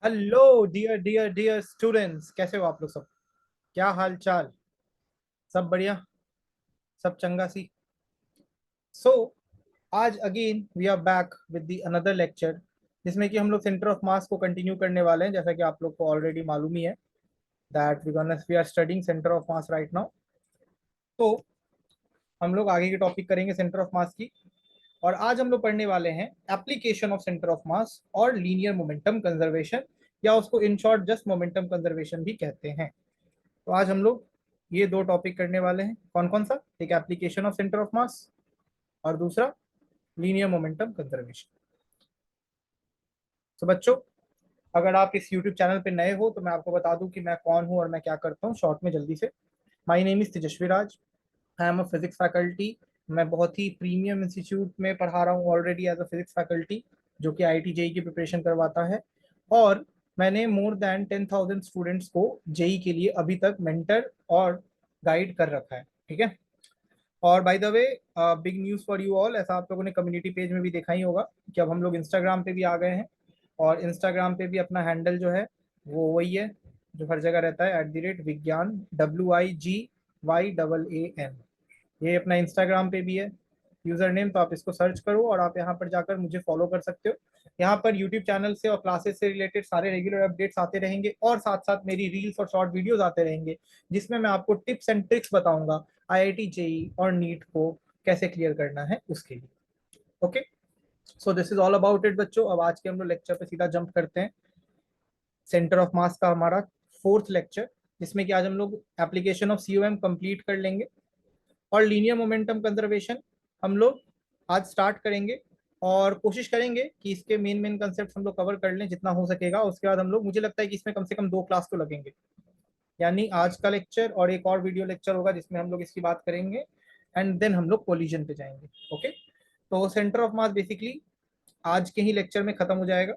Hello dear dear dear students, कैसे हो आप लोग सब? क्या हाल चाल? सब बढ़िया? सब चंगा सी? सो आज again we are back with the another lecture, जिसमें कि हम लोग सेंटर ऑफ मास को कंटिन्यू करने वाले हैं। जैसा कि आप लोग को ऑलरेडी मालूम ही है that we are studying centre of mass right now. तो हम लोग आगे की टॉपिक करेंगे सेंटर ऑफ मास की। और आज हम लोग पढ़ने वाले हैं एप्लीकेशन ऑफ सेंटर ऑफ मास और लीनियर मोमेंटम कंजर्वेशन, या उसको in short just momentum conservation भी कहते हैं। तो आज हम लोग ये दो टॉपिक करने वाले हैं। कौन कौन सा? एक एप्लीकेशन ऑफ सेंटर ऑफ मास और दूसरा लीनियर मोमेंटम कंजर्वेशन। तो बच्चों, अगर आप इस यूट्यूब चैनल पे नए हो तो मैं आपको बता दूं कि मैं कौन हूं और मैं क्या करता हूं शॉर्ट में जल्दी से। My name is Tejaswi Raj. I am a physics faculty. मैं बहुत ही प्रीमियम इंस्टीट्यूट में पढ़ा रहा हूँ already as a physics faculty, जो कि IIT जेई की प्रिपरेशन करवाता है। और मैंने मोर देन 10,000 स्टूडेंट्स को जेई के लिए अभी तक मेंटर और गाइड कर रखा है। ठीक है। और by the way, big news for you all, ऐसा आप लोगों ने कम्युनिटी पेज में भी देखा ही होगा कि अब हम लोग इंस्टाग्राम पे भी आ गए हैं। और इंस्टाग्राम पे भी अपना हैंडल जो है वो वही है जो हर जगह रहता है, @विज्ञान, WIGYAAN। ये अपना इंस्टाग्राम पे भी है यूजर नेम। तो आप इसको सर्च करो और आप यहाँ पर जाकर मुझे फॉलो कर सकते हो। यहाँ पर यूट्यूब चैनल से और क्लासेस से रिलेटेड सारे रेगुलर अपडेट्स आते रहेंगे, और साथ साथ मेरी रील्स और शॉर्ट वीडियोस आते रहेंगे, जिसमें मैं आपको टिप्स एंड ट्रिक्स बताऊंगा IIT जेई और नीट को कैसे क्लियर करना है उसके लिए। Okay, so this is all about it बच्चों। अब आज के हम लोग लेक्चर पे सीधा जंप करते हैं। सेंटर ऑफ मास का हमारा फोर्थ लेक्चर, जिसमें कि आज हम लोग एप्लीकेशन ऑफ COM कंप्लीट कर लेंगे और लीनियर मोमेंटम कंजर्वेशन हम लोग आज स्टार्ट करेंगे। और कोशिश करेंगे कि इसके मेन मेन कंसेप्ट हम लोग कवर कर लें जितना हो सकेगा। उसके बाद हम लोग, मुझे लगता है कि इसमें कम से कम 2 क्लास तो लगेंगे, यानी आज का लेक्चर और एक और वीडियो लेक्चर होगा जिसमें हम लोग इसकी बात करेंगे, एंड देन हम लोग कोलिजन पे जाएंगे। ओके, तो सेंटर ऑफ मास बेसिकली आज के ही लेक्चर में खत्म हो जाएगा।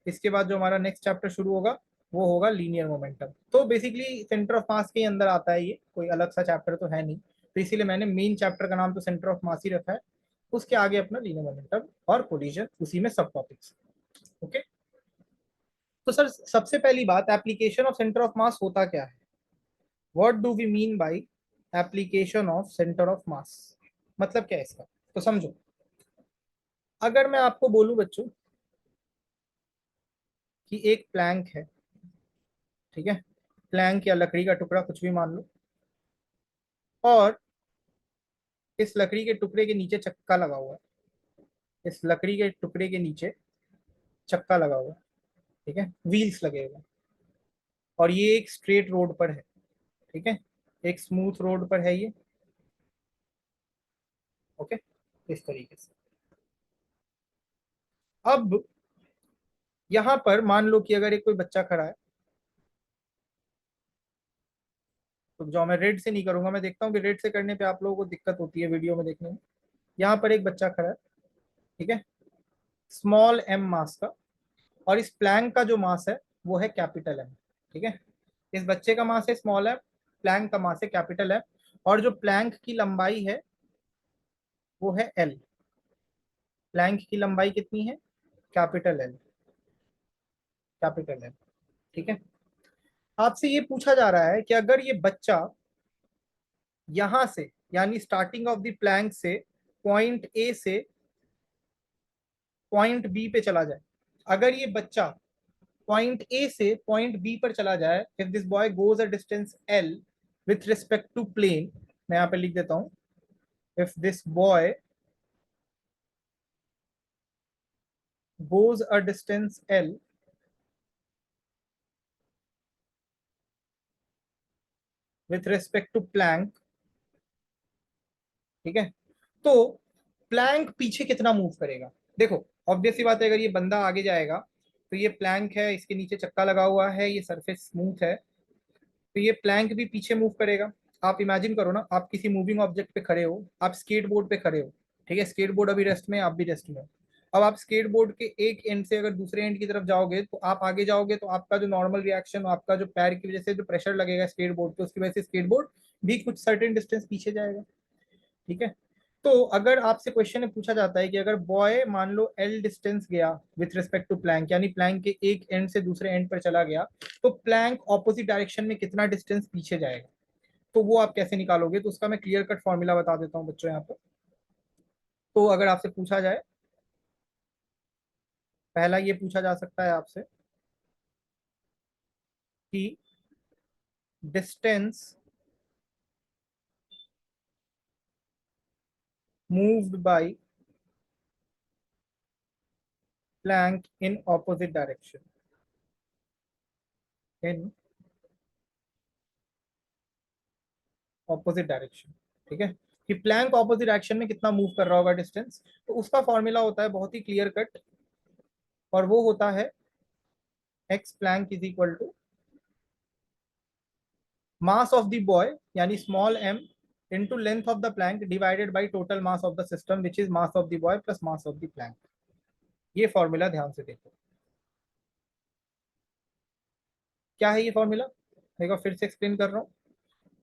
इसके बाद जो हमारा नेक्स्ट चैप्टर शुरू होगा वो होगा लीनियर मोमेंटम। तो बेसिकली सेंटर ऑफ मास के अंदर आता है, ये कोई अलग सा चैप्टर तो है नहीं। तो इसीलिए मैंने मेन चैप्टर का नाम तो सेंटर ऑफ मास ही रखा है। उसके आगे अपना लीनियर मोमेंटम और कोलिजन, उसी में सब टॉपिक्स। ओके, तो सर सबसे पहली बात, application of centre of mass होता क्या है? What do we mean by application of centre of mass? मतलब क्या है इसका? तो समझो, अगर मैं आपको बोलूं बच्चों कि एक प्लैंक है, ठीक है, प्लैंक या लकड़ी का टुकड़ा कुछ भी मान लो, और इस लकड़ी के टुकड़े के नीचे चक्का लगा हुआ है। इस लकड़ी के टुकड़े के नीचे चक्का लगा हुआ है, ठीक है, व्हील्स लगे हुए हैं। और ये एक स्ट्रेट रोड पर है, ठीक है, एक स्मूथ रोड पर है ये। ओके, इस तरीके से। अब यहां पर मान लो कि अगर एक कोई बच्चा खड़ा है, तो जो मैं रेड से नहीं करूंगा, मैं देखता हूँ कि रेड से करने पे आप लोगों को दिक्कत होती है वीडियो में देखने में। यहाँ पर एक बच्चा खड़ा है, ठीक है, स्मॉल m मास का, और इस प्लैंक का जो मास है वो है कैपिटल M। ठीक है, इस बच्चे का मास है स्मॉल m, प्लैंक का मास है कैपिटल M। और जो प्लैंक की लंबाई है वो है L। प्लैंक की लंबाई कितनी है? Capital L, capital L। ठीक है, आपसे ये पूछा जा रहा है कि अगर ये बच्चा यहां से, यानी स्टार्टिंग ऑफ द प्लैंक से, पॉइंट A से पॉइंट B पे चला जाए, अगर ये बच्चा पॉइंट ए से पॉइंट बी पर चला जाए, if this boy goes a distance L with respect to plane, मैं यहां पे लिख देता हूं, if this boy goes a distance L with respect to Planck, ठीक है, तो प्लैंक पीछे कितना मूव करेगा? देखो, ऑब्वियस सी बात है, अगर ये बंदा आगे जाएगा तो ये प्लैंक है, इसके नीचे चक्का लगा हुआ है, ये सरफेस स्मूथ है, तो ये प्लैंक भी पीछे मूव करेगा। आप इमेजिन करो ना, आप किसी मूविंग ऑब्जेक्ट पे खड़े हो, आप स्केट बोर्ड पे खड़े हो, ठीक है, स्केट बोर्ड अभी रेस्ट में, आप भी रेस्ट में हो। अब आप स्केट बोर्ड के एक एंड से अगर दूसरे एंड की तरफ जाओगे, तो आप आगे जाओगे तो आपका जो नॉर्मल रिएक्शन, आपका जो पैर की वजह से जो प्रेशर लगेगा स्केट बोर्ड पे, उसकी वजह से स्केट बोर्ड भी कुछ सर्टेन डिस्टेंस पीछे जाएगा। ठीक है, तो अगर आपसे क्वेश्चन में पूछा जाता है कि अगर बॉय मान लो एल डिस्टेंस गया विथ रिस्पेक्ट टू प्लैंक, यानी प्लैंक के एक एंड से दूसरे एंड पर चला गया, तो प्लैंक ऑपोजिट डायरेक्शन में कितना डिस्टेंस पीछे जाएगा, तो वो आप कैसे निकालोगे? तो उसका मैं क्लियर कट फॉर्मूला बता देता हूँ बच्चों यहाँ पर। तो अगर आपसे पूछा जाए, पहला ये पूछा जा सकता है आपसे कि distance moved by plank in opposite direction, in opposite direction, ठीक है, कि प्लैंक ऑपोजिट डायरेक्शन में कितना मूव कर रहा होगा डिस्टेंस। तो उसका फॉर्मूला होता है बहुत ही क्लियर कट, और वो होता है x plank is equal to mass of the boy यानी small m into length of the plank divided by total mass of the system which is mass of the boy plus mass of the plank. ये formula ध्यान से देखो, क्या है ये formula, देखो फिर से एक्सप्लेन कर रहा हूँ।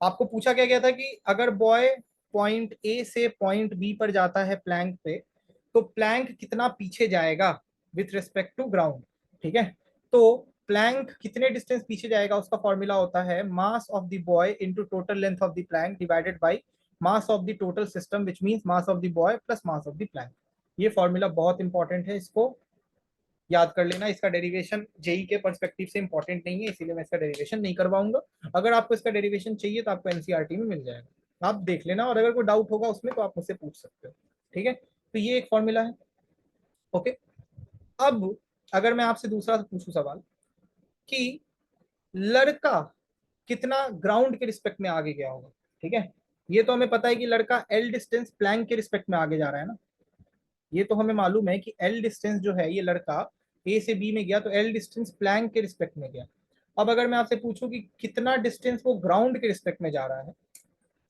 आपको पूछा क्या गया था कि अगर बॉय पॉइंट ए से पॉइंट बी पर जाता है प्लैंक पे, तो प्लैंक कितना पीछे जाएगा विथ रिस्पेक्ट टू ग्राउंड, ठीक है। तो प्लैंक कितने डिस्टेंस पीछे जाएगा, उसका फॉर्मूला होता है mass of the boy into total length of the plank divided bye mass of the total system which means mass of the boy plus mass of the plank. ये formula बहुत important है, इसको याद कर लेना। इसका डेरिवेशन जेई के perspective से इंपॉर्टेंट नहीं है, इसीलिए मैं इसका डेरिवेशन नहीं करवाऊंगा। अगर आपको इसका डेरिवेशन चाहिए तो आपको एनसीईआरटी में मिल जाएगा, आप देख लेना, और अगर कोई डाउट होगा उसमें तो आप मुझसे पूछ सकते हो, ठीक है। तो ये एक फॉर्मूला है, ओके। अब अगर मैं आपसे दूसरा पूछूं सवाल कि लड़का कितना ग्राउंड के रिस्पेक्ट में आगे गया होगा, ठीक है। ये तो हमें पता है कि लड़का एल डिस्टेंस प्लैंक के रिस्पेक्ट में आगे जा रहा है ना, ये तो हमें मालूम है कि एल डिस्टेंस जो है, ये लड़का ए से बी में गया तो एल डिस्टेंस प्लैंक के रिस्पेक्ट में गया। अब अगर मैं आपसे पूछूं कि कितना डिस्टेंस वो ग्राउंड के रिस्पेक्ट में जा रहा है,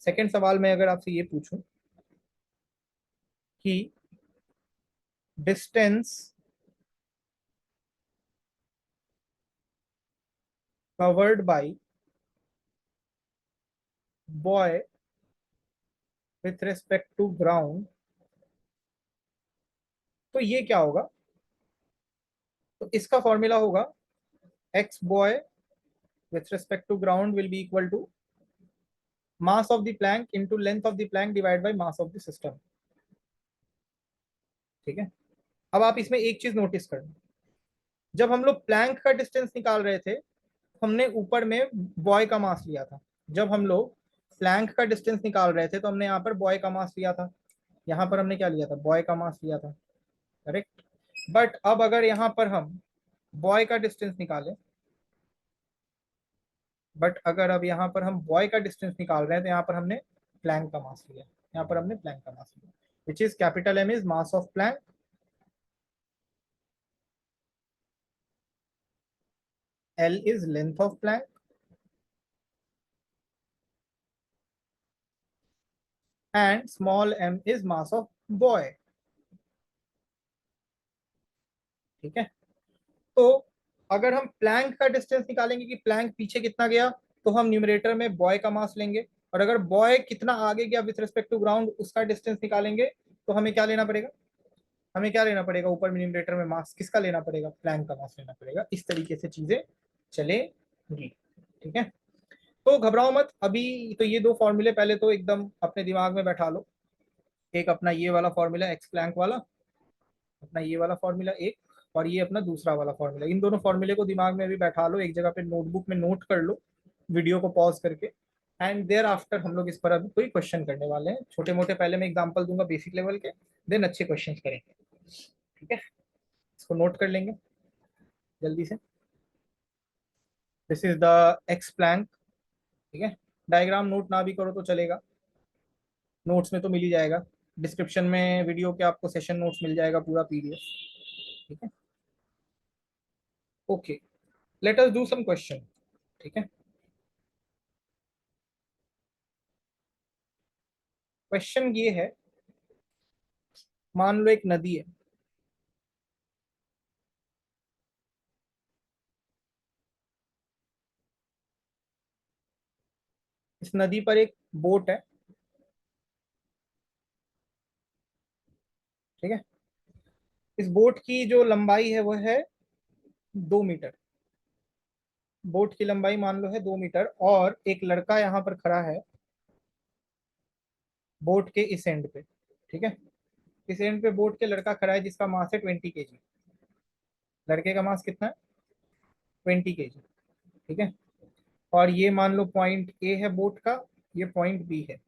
सेकंड सवाल में अगर आपसे ये पूछूं कि distance covered by boy with respect to ground, तो ये क्या होगा? तो इसका फॉर्मूला होगा x boy with respect to ground will be equal to mass of the plank into length of the plank divide by mass of the system, ठीक है। अब आप इसमें एक चीज नोटिस करना, जब हम लोग प्लैंक का डिस्टेंस निकाल रहे थे, हमने ऊपर में बॉय का मास लिया था। जब हम लोग प्लैंक का डिस्टेंस निकाल रहे थे तो हमने यहाँ पर बॉय का मास लिया था, यहाँ पर हमने क्या लिया था? बॉय का मास लिया था, करेक्ट। बट अब अगर यहाँ पर हम बॉय का डिस्टेंस निकालें, बट अगर अब यहाँ पर हम बॉय का डिस्टेंस निकाल रहे हैं तो यहाँ पर हमने प्लैंक का मास लिया, यहाँ पर हमने प्लैंक का मास लिया, which is capital M is mass of plank, L is length of plank, and small m is mass of boy, ठीक है। तो अगर हम प्लैंक का डिस्टेंस निकालेंगे कि प्लैंक पीछे कितना गया, तो हम न्यूमरेटर में बॉय का मास लेंगे, और अगर बॉय कितना आगे गया विथ रिस्पेक्ट टू ग्राउंड उसका डिस्टेंस निकालेंगे, तो हमें क्या लेना पड़ेगा? हमें क्या लेना पड़ेगा? ऊपर में न्यूमरेटर में मास किसका लेना पड़ेगा? प्लैंक का मास लेना पड़ेगा। इस तरीके से चीजें चलेंगी, ठीक है। तो घबराओ मत, अभी तो ये दो फॉर्मूले पहले तो एकदम अपने दिमाग में बैठा लो। एक अपना ये वाला फॉर्मूला एक्स प्लैंक वाला, अपना ये वाला फॉर्मूला एक, और ये अपना दूसरा वाला फॉर्मूला, इन दोनों फॉर्मूले को दिमाग में भी बैठा लो, एक जगह पे नोटबुक में नोट कर लो, वीडियो को पॉज करके। एंड देयर आफ्टर हम लोग इस पर अभी कोई क्वेश्चन करने वाले हैं, छोटे मोटे पहले मैं एग्जांपल दूंगा बेसिक लेवल के, देन अच्छे क्वेश्चन करेंगे, ठीक है। इसको नोट कर लेंगे जल्दी से। This is the x plank, ठीक है। डायग्राम नोट ना भी करो तो चलेगा, नोट्स में तो मिल ही जाएगा, डिस्क्रिप्शन में वीडियो के आपको सेशन नोट्स मिल जाएगा पूरा पीडीएफ, ठीक है। Okay, let us do some question, ठीक है। क्वेश्चन ये है, मान लो एक नदी है, इस नदी पर एक बोट है, ठीक है। इस बोट की जो लंबाई है वो है 2 मीटर। बोट की लंबाई मान लो है 2 मीटर, और एक लड़का यहाँ पर खड़ा है बोट के इस एंड पे। ठीक है, इस एंड पे बोट के लड़का खड़ा है जिसका मास है 20 kg। लड़के का मास कितना है? 20 kg। ठीक है, और ये मान लो पॉइंट ए है बोट का, ये पॉइंट बी है,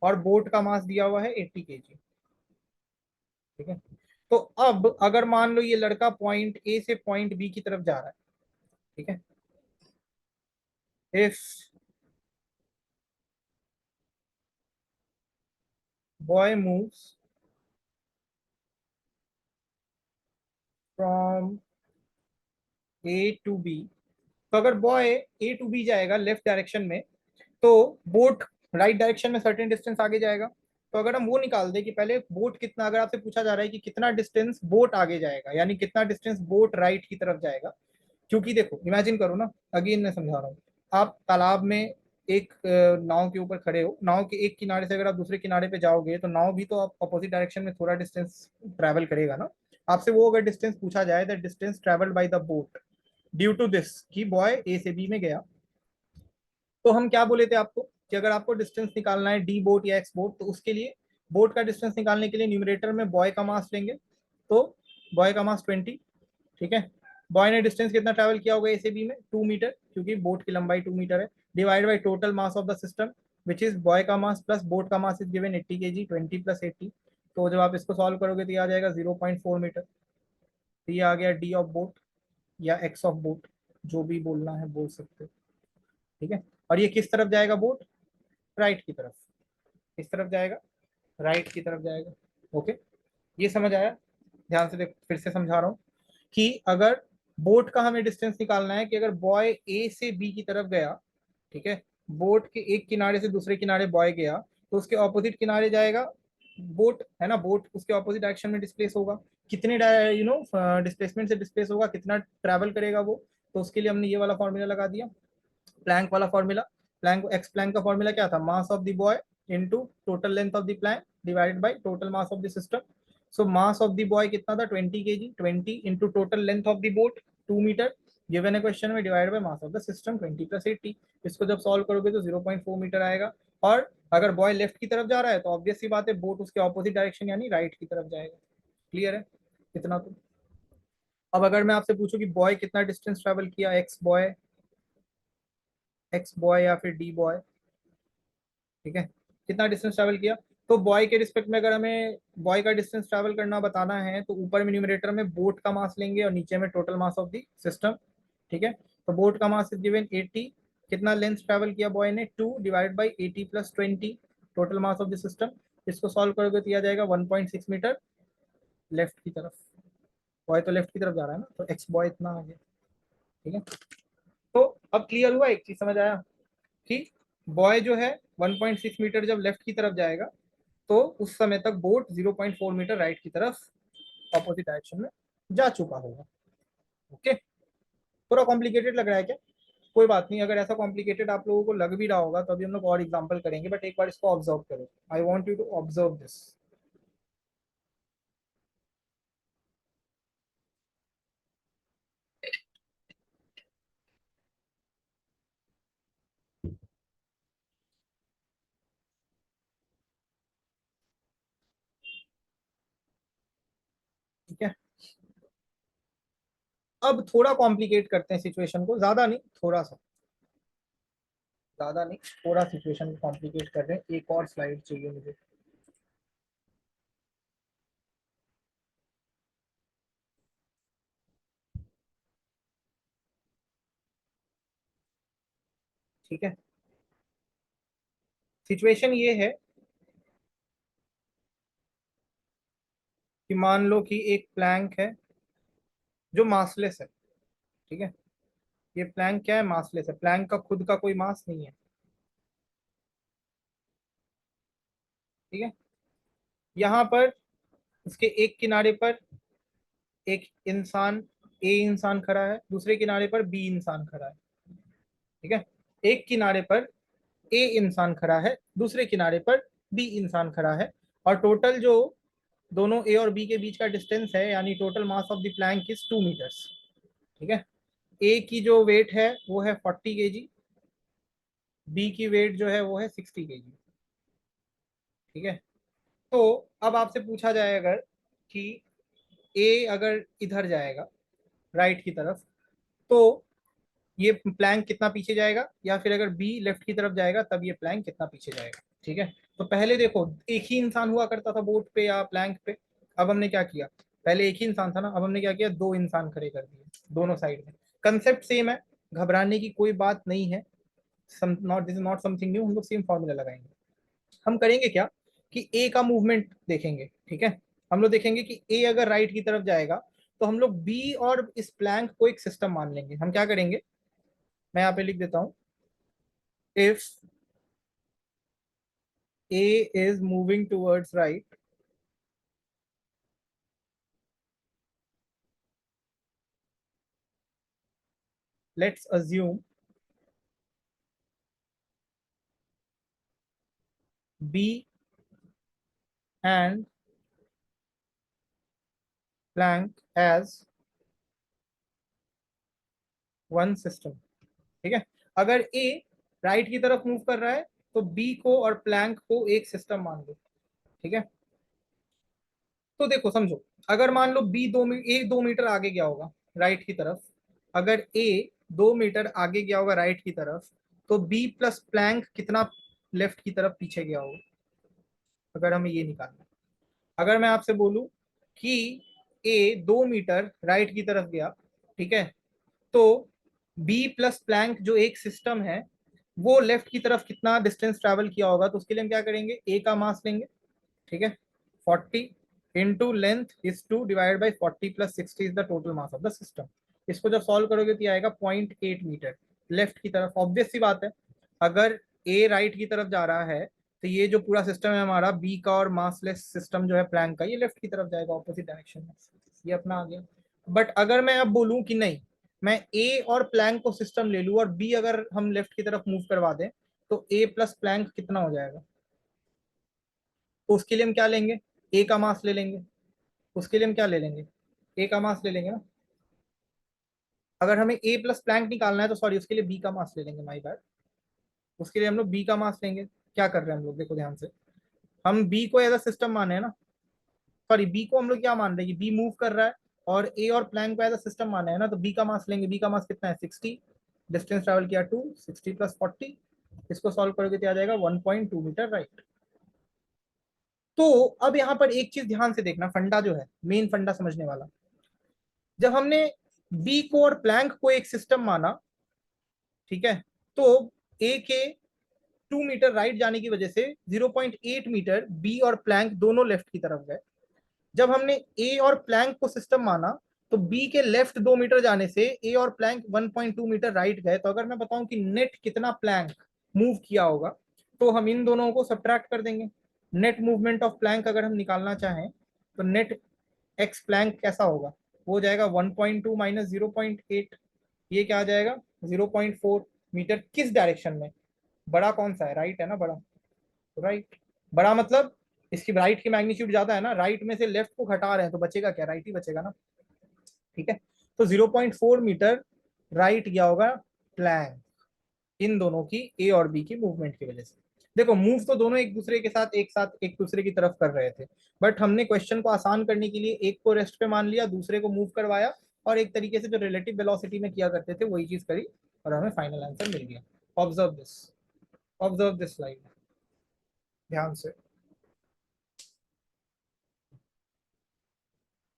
और बोट का मास दिया हुआ है 80 kg। ठीक है, तो अब अगर मान लो ये लड़का पॉइंट ए से पॉइंट बी की तरफ जा रहा है, ठीक है, if boy moves from A to B, तो अगर बॉय ए टू बी जाएगा लेफ्ट डायरेक्शन में, तो बोट राइट डायरेक्शन में सर्टेन डिस्टेंस आगे जाएगा। तो अगर हम वो निकाल दें कि पहले बोट कितना, अगर आपसे पूछा जा रहा है कि कितना डिस्टेंस बोट आगे जाएगा, यानी कितना डिस्टेंस बोट राइट की तरफ जाएगा, क्योंकि देखो इमेजिन करो ना, अगेन मैं समझा रहा हूँ। आप तालाब में एक नाव के ऊपर खड़े हो, नाव के एक किनारे से अगर आप दूसरे किनारे पे जाओगे तो नाव भी तो आप अपोजिट डायरेक्शन में थोड़ा डिस्टेंस ट्रैवल करेगा ना। आपसे वो अगर डिस्टेंस पूछा जाए, the distance travelled by the boat due to this, कि बॉय ए से बी में गया, तो हम क्या बोले थे आपको कि अगर आपको डिस्टेंस निकालना है डी बोट या एक्स बोट, तो उसके लिए बोट का डिस्टेंस निकालने के लिए न्यूमरेटर में बॉय का मास लेंगे, तो बॉय का मास 20। ठीक है, बॉय ने डिस्टेंस कितना ट्रैवल किया होगा ए से बी में? 2 मीटर, क्योंकि बोट की लंबाई 2 मीटर है, divide by total mass of the system which is boy का मास प्लस बोट का मास इज गिवन 80 kg, 20 + 80। तो जब आप इसको सॉल्व करोगे तो ये आ जाएगा 0.4 मीटर। तो ये आ गया डी ऑफ बोट या एक्स ऑफ बोट, जो भी बोलना है बोल सकते हो। ठीक है, और ये किस तरफ जाएगा बोट? राइट की तरफ। किस तरफ जाएगा? राइट की तरफ जाएगा। ओके, ये समझ आया? ध्यान से देखो, फिर से समझा रहा हूँ कि अगर बोट का हमें डिस्टेंस निकालना है कि अगर बॉय ए से बी की तरफ गया, ठीक है, बोट के एक किनारे से दूसरे किनारे बॉय गया, तो उसके ऑपोजिट किनारे जाएगा बोट, है ना, बोट उसके ऑपोजिट डायरेक्शन में डिस्प्लेस होगा। कितने डिस्प्लेसमेंट से डिस्प्लेस होगा, कितना ट्रैवल करेगा वो, तो उसके लिए हमने ये वाला फॉर्मूला लगा दिया, प्लैंक वाला फॉर्मूला। प्लैंक का फॉर्मूला क्या था? Mass of the boy into total length of the plank divided by total mass of the system. So mass of the boy कितना था? 20 kg, 20 into total length of the boat 2 metre, given है question में, divide by mass of the system 20 + 80। इसको जब solve करोगे तो 0.4 metre आएगा। और अगर बॉय लेफ्ट की तरफ जा रहा है तो ऑब्वियस सी बात है बोट उसके ऑपोजिट डायरेक्शन यानी राइट की तरफ जाएगा। क्लियर है इतना तो? अब अगर मैं आपसे पूछूं कि बॉय कितना डिस्टेंस ट्रेवल किया, एक्स बॉय या फिर डी बॉय, ठीक है, कितना डिस्टेंस ट्रैवल किया, तो बॉय के रिस्पेक्ट में अगर हमें बॉय का डिस्टेंस ट्रैवल करना बताना है तो ऊपर में न्यूमरेटर में बोट का मास लेंगे और नीचे में total mass of the system. ठीक है, तो बोट का मास इज गिवन 80, कितना लेंथ ट्रैवल किया बॉय ने? 2 divide by 80 + 20 total mass of the system. इसको सॉल्व करोगे तो आ जाएगा 1.6 मीटर लेफ्ट की तरफ। बॉय तो लेफ्ट की तरफ जा रहा है ना, तो एक्स बॉय इतना आ गया। ठीक है, तो अब क्लियर हुआ, एक चीज समझ आया कि बॉय जो है 1.6 मीटर जब लेफ्ट की तरफ जाएगा तो उस समय तक बोट 0.4 मीटर राइट की तरफ ऑपोजिट डायरेक्शन में जा चुका होगा। ओके, थोड़ा कॉम्प्लिकेटेड लग रहा है क्या? कोई बात नहीं, अगर ऐसा कॉम्प्लिकेटेड आप लोगों को लग भी रहा होगा तो अभी हम लोग और एग्जांपल करेंगे, बट एक बार इसको ऑब्जर्व करो। I want you to observe this. ठीक है, अब थोड़ा कॉम्प्लिकेट करते हैं सिचुएशन को, ज्यादा नहीं, थोड़ा सा, ज्यादा नहीं, थोड़ा सिचुएशन को कॉम्प्लिकेट कर रहे हैं। एक और स्लाइड चाहिए मुझे। ठीक है, सिचुएशन ये है कि मान लो कि एक प्लैंक है जो मासलेस है। ठीक है, ये प्लैंक क्या है? मासलेस है, प्लैंक का खुद का कोई मास नहीं है। ठीक है, यहाँ पर उसके एक किनारे पर एक इंसान, ए इंसान खड़ा है, दूसरे किनारे पर बी इंसान खड़ा है। ठीक है, एक किनारे पर ए इंसान खड़ा है, दूसरे किनारे पर बी इंसान खड़ा है, और टोटल जो दोनों ए और बी के बीच का डिस्टेंस है, यानी total mass of the plank is 2 metres. ठीक है, ए की जो वेट है वो है 40 kg, बी की वेट जो है वो है 60 kg। ठीक है, तो अब आपसे पूछा जाए अगर कि ए अगर इधर जाएगा राइट की तरफ, तो ये प्लैंक कितना पीछे जाएगा, या फिर अगर बी लेफ्ट की तरफ जाएगा तब ये प्लैंक कितना पीछे जाएगा। ठीक है, तो पहले देखो एक ही इंसान हुआ करता था बोट पे या प्लैंक पे, अब हमने क्या किया, पहले एक ही इंसान था ना, अब हमने क्या किया, दो इंसान खड़े कर दिए दोनों साइड में। कंसेप्ट सेम है, घबराने की कोई बात नहीं है, not this is not something new, हम लोग सेम फॉर्मूला लगाएंगे। हम करेंगे क्या कि ए का मूवमेंट देखेंगे। ठीक है, हम लोग देखेंगे कि ए अगर राइट की तरफ जाएगा तो हम लोग बी और इस प्लैंक को एक सिस्टम मान लेंगे। हम क्या करेंगे, मैं यहाँ पे लिख देता हूं, if A is moving towards right, let's assume B and plank as one system। ठीक है, अगर A राइट की तरफ मूव कर रहा है तो B को और प्लैंक को एक सिस्टम मान लो। ठीक है, तो देखो समझो, अगर मान लो A 2 मीटर आगे गया होगा राइट की तरफ, अगर A 2 मीटर आगे गया होगा राइट की तरफ, तो B प्लस प्लैंक कितना लेफ्ट की तरफ पीछे गया होगा, अगर हमें ये निकालना। अगर मैं आपसे बोलूं कि ए 2 मीटर राइट की तरफ गया, ठीक है, तो बी प्लस प्लैंक जो एक सिस्टम है वो लेफ्ट की तरफ कितना डिस्टेंस ट्रेवल किया होगा, तो उसके लिए हम क्या करेंगे, ए का मास लेंगे। ठीक है, 40 into length is 2 divide by 40 plus 60 is the total mass of the system. इसको जब सॉल्व करोगे तो ये आएगा 0.8 मीटर लेफ्ट की तरफ। ऑब्वियस सी बात है, अगर ए राइट की तरफ जा रहा है तो ये जो पूरा सिस्टम है हमारा बी का और मासलेस सिस्टम जो है प्लैंक का, ये लेफ्ट की तरफ जाएगा ऑपोजिट डायरेक्शन में, ये अपना आ गया। बट अगर मैं अब बोलूं कि नहीं, मैं ए और प्लैंक को सिस्टम ले लूं और बी अगर हम लेफ्ट की तरफ मूव करवा दें, तो ए प्लस प्लैंक कितना हो जाएगा, तो उसके लिए हम क्या लेंगे, ए का मास ले लेंगे। उसके लिए हम क्या ले लेंगे, ए का मास ले लेंगे ना। अगर हमें ए प्लस प्लैंक निकालना है तो सॉरी उसके लिए बी का मास ले लेंगे, माई बैड। उसके लिए हम लोग बी का मास लेंगे। क्या कर रहे हैं हम लोग, देखो ध्यान से, हम बी को एज अ सिस्टम माने हैं ना, सॉरी बी को हम लोग क्या मान रहे हैं कि बी मूव कर रहा है, और ए और प्लैंक को एज अ सिस्टम माने है ना, तो बी का मास लेंगे। बी का मास कितना है, 60, डिस्टेंस ट्रेवल किया 2, 60 प्लस 40, इसको सॉल्व करोगे तो आ जाएगा 1.2 मीटर, राइट। तो अब यहाँ पर एक चीज ध्यान से देखना, फंडा जो है मेन फंडा समझने वाला, जब हमने बी को और प्लैंक को एक सिस्टम माना, ठीक है, तो ए के 2 मीटर राइट जाने की वजह से 0.8 मीटर बी और प्लैंक दोनों लेफ्ट की तरफ गए। जब हमने ए और प्लैंक को सिस्टम माना तो बी के लेफ्ट 2 मीटर जाने से ए और प्लैंक 1.2 मीटर राइट गए। तो अगर मैं बताऊं कि नेट कितना प्लैंक मूव किया होगा, तो हम इन दोनों को सब्ट्रैक्ट कर देंगे। नेट मूवमेंट ऑफ प्लैंक अगर हम निकालना चाहें तो नेट एक्स प्लैंक कैसा होगा, वो हो जाएगा 1.2 माइनस 0.8, ये क्या आ जाएगा 0.4 मीटर। किस डायरेक्शन में, बड़ा कौन सा है, राइट है ना बड़ा, राइट। बड़ा मतलब इसकी राइट की मैग्नीट्यूड ज्यादा है ना, राइट में से लेफ्ट को घटा रहे हैं तो बचेगा क्या, राइट ही बचेगा ना। ठीक है, तो 0.4 मीटर राइट गया होगा प्लैंक, इन दोनों की ए और बी की मूवमेंट की वजह से। देखो मूव तो दोनों एक साथ एक दूसरे की तरफ कर रहे थे, बट हमने क्वेश्चन को आसान करने के लिए एक को रेस्ट पे मान लिया, दूसरे को मूव करवाया, और एक तरीके से जो रिलेटिव वेलोसिटी में किया करते थे वही चीज करी, और हमें फाइनल आंसर मिल गया। Observe this, observe this slide ध्यान से।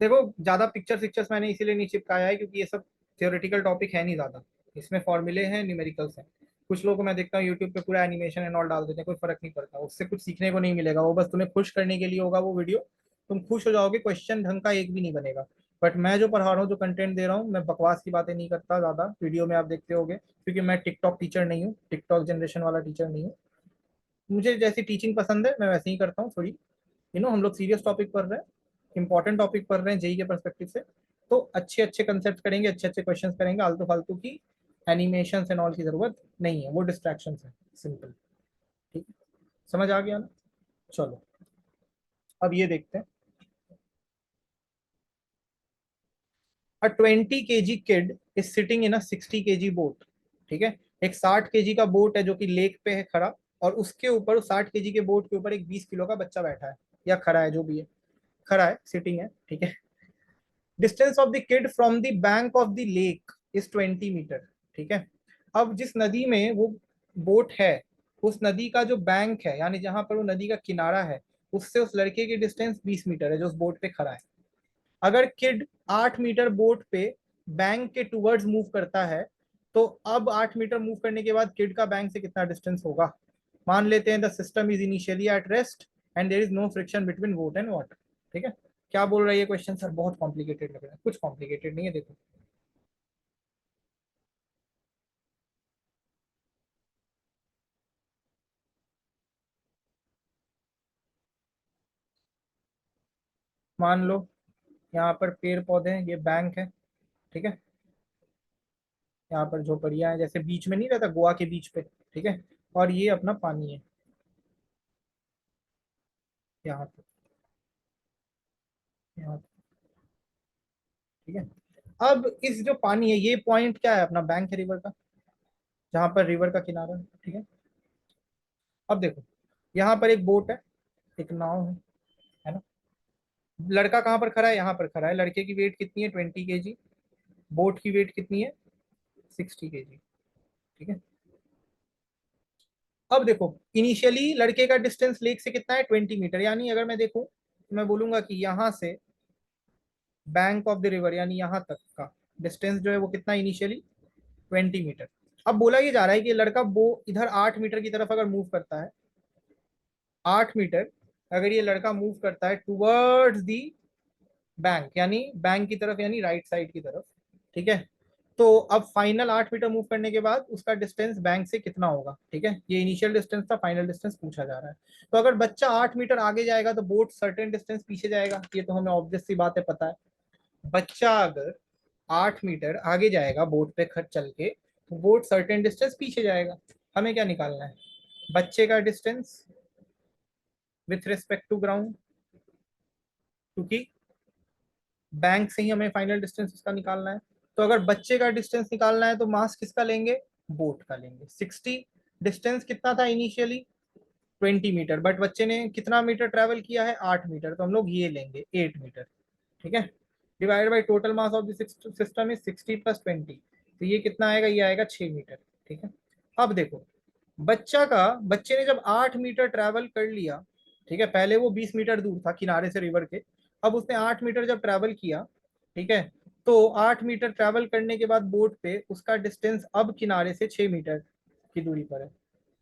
देखो ज्यादा पिक्चर्स मैंने इसीलिए नहीं चिपकाया है क्योंकि ये सब थियोरेटिकल टॉपिक है नहीं ज्यादा, इसमें फॉर्मूले हैं, न्यूमेरिकल्स हैं। कुछ लोगों को मैं देखता हूँ यूट्यूब पे पूरा एनिमेशन एंड ऑल डाल देते हैं, कोई फर्क नहीं पड़ता, उससे कुछ सीखने को नहीं मिलेगा, वो बस तुम्हें खुश करने के लिए होगा वो वीडियो। तुम खुश हो जाओगे, क्वेश्चन ढंग का एक भी नहीं बनेगा। बट मैं जो पढ़ा रहा हूँ, जो कंटेंट दे रहा हूँ, मैं बकवास की बातें नहीं करता ज्यादा, वीडियो में आप देखते होगे, क्योंकि मैं टिकटॉक टीचर नहीं हूँ, टिकटॉक जनरेशन वाला टीचर नहीं हूँ। मुझे जैसी टीचिंग पसंद है मैं वैसे ही करता हूँ थोड़ी। हम लोग सीरियस टॉपिक पढ़ रहे हैं, इंपॉर्टेंट टॉपिक पढ़ रहे हैं जेई के परस्पेक्टिव से, तो अच्छे अच्छे कंसेप्ट करेंगे, अच्छे अच्छे क्वेश्चंस करेंगे, आलतू फालतू की एनिमेशन एंड ऑल की जरूरत नहीं है, वो डिस्ट्रैक्शन है, सिंपल। ठीक है, समझ आ गया ना। चलो अब ये देखते हैं, अ 20 kg kid is sitting in a 60 kg boat. ठीक है, एक 60 kg का बोट है जो कि लेक पे है खड़ा, और उसके ऊपर उस 60 kg के बोट के ऊपर एक 20 किलो का बच्चा बैठा है या खड़ा है, जो भी है, खड़ा है, सिटिंग है। ठीक है, distance of the kid from the bank of the lake is 20 metre. ठीक है, अब जिस नदी में वो बोट है, उस नदी का जो बैंक है, यानी जहां पर वो नदी का किनारा है, उससे उस लड़के की डिस्टेंस 20 मीटर है जो उस बोट पे खड़ा है। अगर किड 8 मीटर बोट पे बैंक के टूवर्ड्स मूव करता है, तो अब 8 मीटर मूव करने के बाद किड का बैंक से कितना डिस्टेंस होगा। मान लेते हैं the system is initially at rest and there is no friction between boat and water. ठीक है, क्या बोल रहा है ये क्वेश्चन सर? बहुत कॉम्प्लिकेटेड लग रहा है। कुछ कॉम्प्लिकेटेड नहीं है, देखो। मान लो यहाँ पर पेड़ पौधे हैं, ये बैंक है। ठीक है, यहाँ पर झोपड़ियाँ हैं, जैसे बीच में नहीं रहता गोवा के बीच पे। ठीक है, और ये अपना पानी है यहाँ पे, यहाँ पे। ठीक है, अब इस जो पानी है, ये पॉइंट क्या है? अपना बैंक है रिवर का, जहां पर रिवर का किनारा है। ठीक है, अब देखो, यहाँ पर एक बोट है, एक नाव है ना। लड़का कहाँ पर खड़ा है? यहाँ पर खड़ा है। लड़के की वेट कितनी है? 20 kg। बोट की वेट कितनी है? 60 kg। ठीक है, अब देखो, इनिशियली लड़के का डिस्टेंस लेक से कितना है? 20 मीटर। यानी अगर मैं देखूं तो मैं बोलूंगा कि यहाँ से बैंक ऑफ द रिवर, यानी यहाँ तक का डिस्टेंस जो है वो कितना इनिशियली? 20 मीटर। अब बोला ये जा रहा है कि लड़का वो इधर 8 मीटर की तरफ अगर मूव करता है, 8 मीटर अगर ये लड़का मूव करता है टूवर्ड्स दी बैंक, यानी बैंक की तरफ, यानी राइट साइड की तरफ। ठीक है, तो अब फाइनल 8 मीटर मूव करने के बाद उसका डिस्टेंस बैंक से कितना होगा? ठीक है, ये इनिशियल डिस्टेंस था, फाइनल डिस्टेंस पूछा जा रहा है। तो अगर बच्चा 8 मीटर आगे जाएगा तो बोट सर्टेन डिस्टेंस पीछे जाएगा, ये तो हमें ऑब्वियस सी बात है, पता है। बच्चा अगर 8 मीटर आगे जाएगा बोट पे खट चल के, तो बोट सर्टेन डिस्टेंस पीछे जाएगा। हमें क्या निकालना है? बच्चे का distance with respect to ground, क्योंकि बैंक से ही हमें फाइनल डिस्टेंस उसका निकालना है। तो अगर बच्चे का डिस्टेंस निकालना है तो मास किसका लेंगे? बोट का लेंगे। 60, डिस्टेंस कितना था इनिशियली? 20 मीटर, बट बच्चे ने कितना मीटर ट्रेवल किया है? 8 मीटर, तो हम लोग ये लेंगे 8 मीटर। ठीक है, divide by total mass of the system is 60 + 20, तो ये कितना आएगा? ये आएगा 6 मीटर। ठीक है, अब देखो, बच्चे ने जब 8 मीटर ट्रैवल कर लिया, ठीक है, पहले वो 20 मीटर दूर था किनारे से रिवर के, अब उसने 8 मीटर जब ट्रैवल किया, ठीक है, तो 8 मीटर ट्रैवल करने के बाद बोट पे उसका डिस्टेंस अब किनारे से 6 मीटर की दूरी पर है।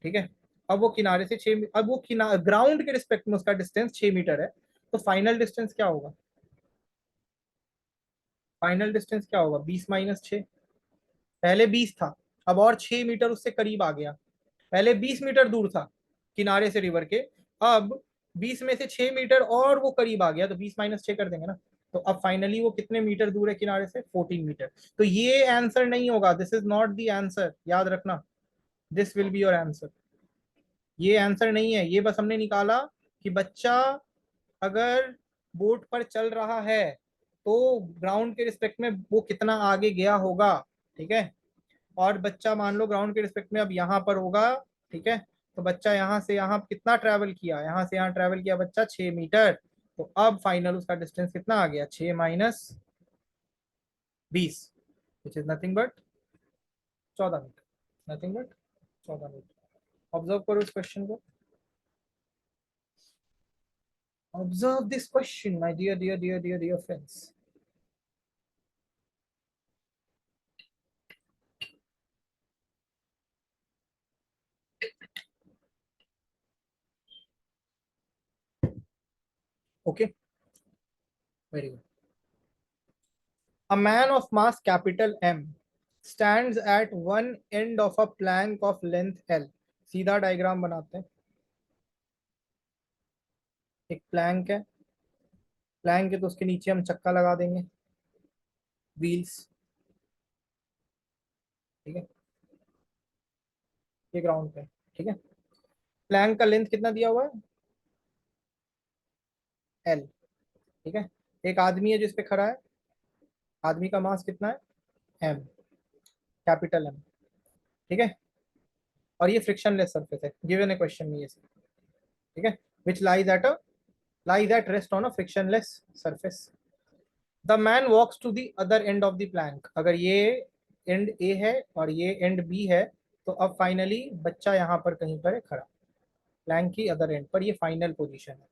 ठीक है, अब वो किनारे से अब वो ग्राउंड के रिस्पेक्ट में उसका डिस्टेंस 6 मीटर है। तो फाइनल डिस्टेंस क्या होगा? फाइनल डिस्टेंस क्या होगा? 20 - 6। पहले 20 था, अब और 6 मीटर उससे करीब आ गया। पहले 20 मीटर दूर था किनारे से रिवर के, अब 20 में से 6 मीटर और वो करीब आ गया, तो 20 - 6 कर देंगे ना। तो अब फाइनली वो कितने मीटर दूर है किनारे से? 14 मीटर। तो ये आंसर नहीं होगा, this is not the answer, याद रखना। This will be your answer. ये आंसर नहीं है, ये बस हमने निकाला कि बच्चा अगर बोट पर चल रहा है तो ग्राउंड के रिस्पेक्ट में वो कितना आगे गया होगा। ठीक है, और बच्चा मान लो ग्राउंड के रिस्पेक्ट में अब यहाँ पर होगा। ठीक है, तो बच्चा यहाँ से यहाँ कितना ट्रैवल किया? यहाँ से यहाँ ट्रैवल किया बच्चा 6 मीटर। तो अब फाइनल उसका डिस्टेंस कितना आ गया? 6 - 20, which is nothing but 14 metre. Nothing but 14 metre. Observe करो इस क्वेश्चन को। Observe this question my dear dear dear dear dear friends. Okay, very good. A man of mass capital M stands at one end of a plank of length L। सीधा diagram बनाते हैं। एक Planck है, Planck है तो उसके नीचे हम चक्का लगा देंगे, व्हील्स। ठीक है, ये ग्राउंड पे। ठीक है, प्लैंक का लेंथ कितना दिया हुआ है? L। ठीक है, एक आदमी है जिस पे खड़ा है, आदमी का मास कितना है, एम, कैपिटल एम, ठीक है। और ये फ्रिक्शनलेस सरफेस है, गिवन ए क्वेश्चन में ये सब, ठीक है, which lies at rest on a frictionless surface. The man walks to the other end of the plank, अगर ये एंड ए है और ये एंड बी है, तो अब फाइनली बच्चा यहाँ पर कहीं पर है खड़ा, प्लैंक की अदर एंड पर, ये फाइनल पोजीशन है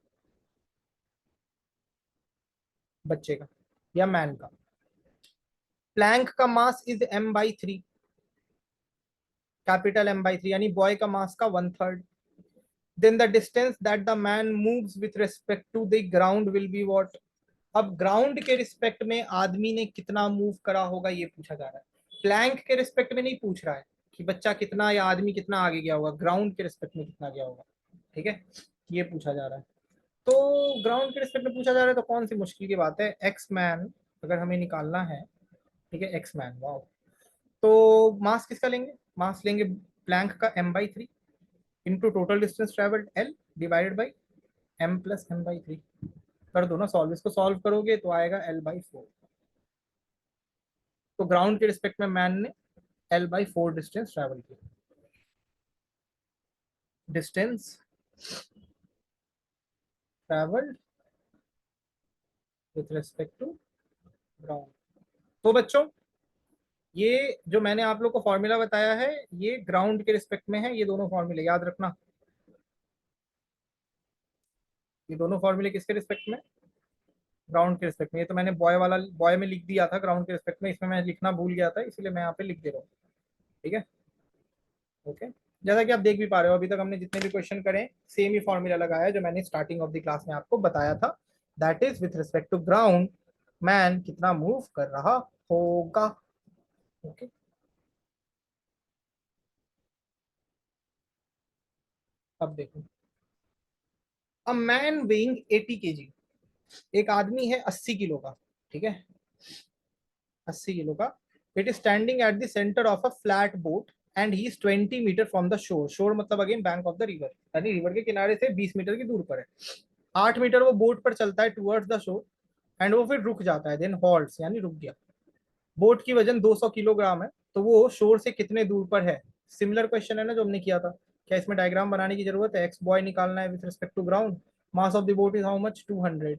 बच्चे का या मैन का। प्लैंक का mass is m/3, capital m/3, यानी बॉय का मास का 1/3। Then the distance that the man moves with respect to the ground will be what. अब ग्राउंड के रिस्पेक्ट में आदमी ने कितना मूव करा होगा ये पूछा जा रहा है, प्लैंक के रिस्पेक्ट में नहीं पूछ रहा है कि बच्चा कितना या आदमी कितना आगे गया होगा, ग्राउंड के रिस्पेक्ट में कितना गया होगा, ठीक है, ये पूछा जा रहा है। तो ग्राउंड के रिस्पेक्ट में पूछा जा रहा है तो कौन सी मुश्किल की बात है, एक्स मैन अगर हमें निकालना है, ठीक है, एक्स मैन, वाओ। तो मास किसका लेंगे, मास लेंगे प्लैंक का m/3 into total distance travelled l divided by m+m/3। कर दो ना सॉल्व, इसको सॉल्व करोगे तो आएगा l/4। तो ग्राउंड के रिस्पेक्ट में मैन ने l/4 डिस्टेंस ट्रेवल किया, distance travelled with respect to ground. तो बच्चों ये जो मैंने आप लोग को फॉर्मूला बताया है ये ग्राउंड के रिस्पेक्ट में है, ये दोनों फॉर्मूले याद रखना। ये दोनों फॉर्मूले किसके रिस्पेक्ट में, ग्राउंड के रिस्पेक्ट में। ये तो मैंने बॉय वाला बॉय में लिख दिया था ग्राउंड के रिस्पेक्ट में, इसमें मैं लिखना भूल गया था इसलिए मैं यहाँ पे लिख दे रहा हूँ, ठीक है, ओके। जैसा कि आप देख भी पा रहे हो अभी तक हमने जितने भी क्वेश्चन करे सेम ही फॉर्मूला लगाया जो मैंने स्टार्टिंग ऑफ द क्लास में आपको बताया था, that is with respect to ground man कितना मूव कर रहा होगा, ओके। अब देखो, अ मैन वेइंग 80 kg, एक आदमी है 80 किलो का, ठीक है, 80 किलो का, it is standing at the centre of a flat boat and he is 20 metre from the shore, shore मतलब again bank of the river, यानी रिवर के किनारे से 20 मीटर की दूर पर है। 8 मीटर वो बोट पर चलता है टुवर्ड्स द शोर एंड वो फिर रुक जाता है, देन हॉल्ट्स यानी रुक गया। बोट की वजन 200 किलोग्राम है, तो वो शोर से कितने दूर पर है। सिमिलर क्वेश्चन है ना जो हमने किया था, क्या इसमें डायग्राम बनाने की जरूरत है, एक्स बॉय निकालना है with respect to ground, mass of the boat is how much 200,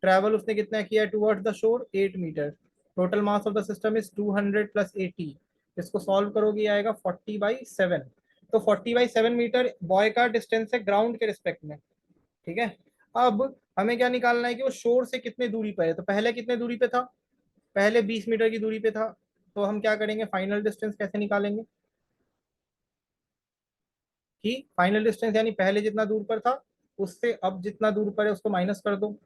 travel उसने कितना किया है towards the shore 8 metre, total mass of the system is 200 + 80, इसको सॉल्व करोगे आएगा 40/7। तो 40/7 मीटर बॉय का डिस्टेंस है ग्राउंड के रिस्पेक्ट में, ठीक है। अब हमें क्या निकालना है कि वो शोर से कितने दूरी पर है, तो पहले कितने दूरी पे था, पहले 20 मीटर की दूरी पे था, तो हम क्या करेंगे फाइनल डिस्टेंस कैसे निकालेंगे, कि फाइनल डिस्टेंस यानी पहले जितना दूर पर था उससे अब जितना दूर पर है उसको माइनस कर दो,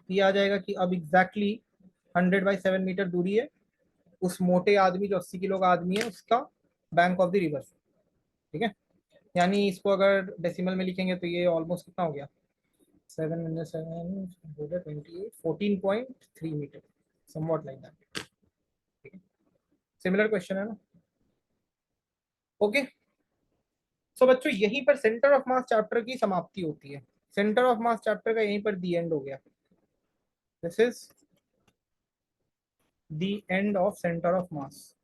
ये आ जाएगा कि अब एग्जैक्टली 100/7 मीटर दूरी है उस मोटे आदमी जो 80 किलो का आदमी है उसका बैंक ऑफ द रिवर, ठीक है। यानी इसको अगर डेसिमल में लिखेंगे तो ये ऑलमोस्ट कितना हो गया, 7 - 7 14.3 मीटर, समवॉट लाइक दैट, ठीक है। सिमिलर क्वेश्चन है ना, ओके। सो बच्चों यहीं पर सेंटर ऑफ मास चैप्टर की समाप्ति होती है, सेंटर ऑफ मास चैप्टर का यहीं पर दी एंड हो गया, this is the end of centre of मास,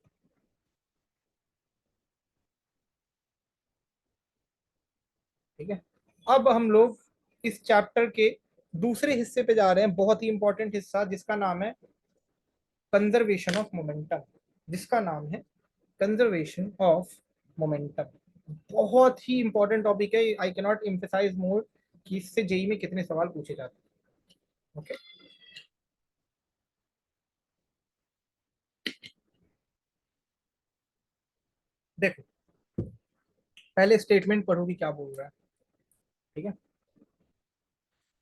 ठीक है। अब हम लोग इस चैप्टर के दूसरे हिस्से पे जा रहे हैं, बहुत ही इंपॉर्टेंट हिस्सा जिसका नाम है कंजर्वेशन ऑफ मोमेंटम, जिसका नाम है कंजर्वेशन ऑफ मोमेंटम। बहुत ही इंपॉर्टेंट टॉपिक है, आई कैन नॉट एम्फेसाइज मोर कि इससे जेई में कितने सवाल पूछे जाते हैं, ओके। देखो पहले स्टेटमेंट पढ़ो कि क्या बोल रहा है, ठीक है।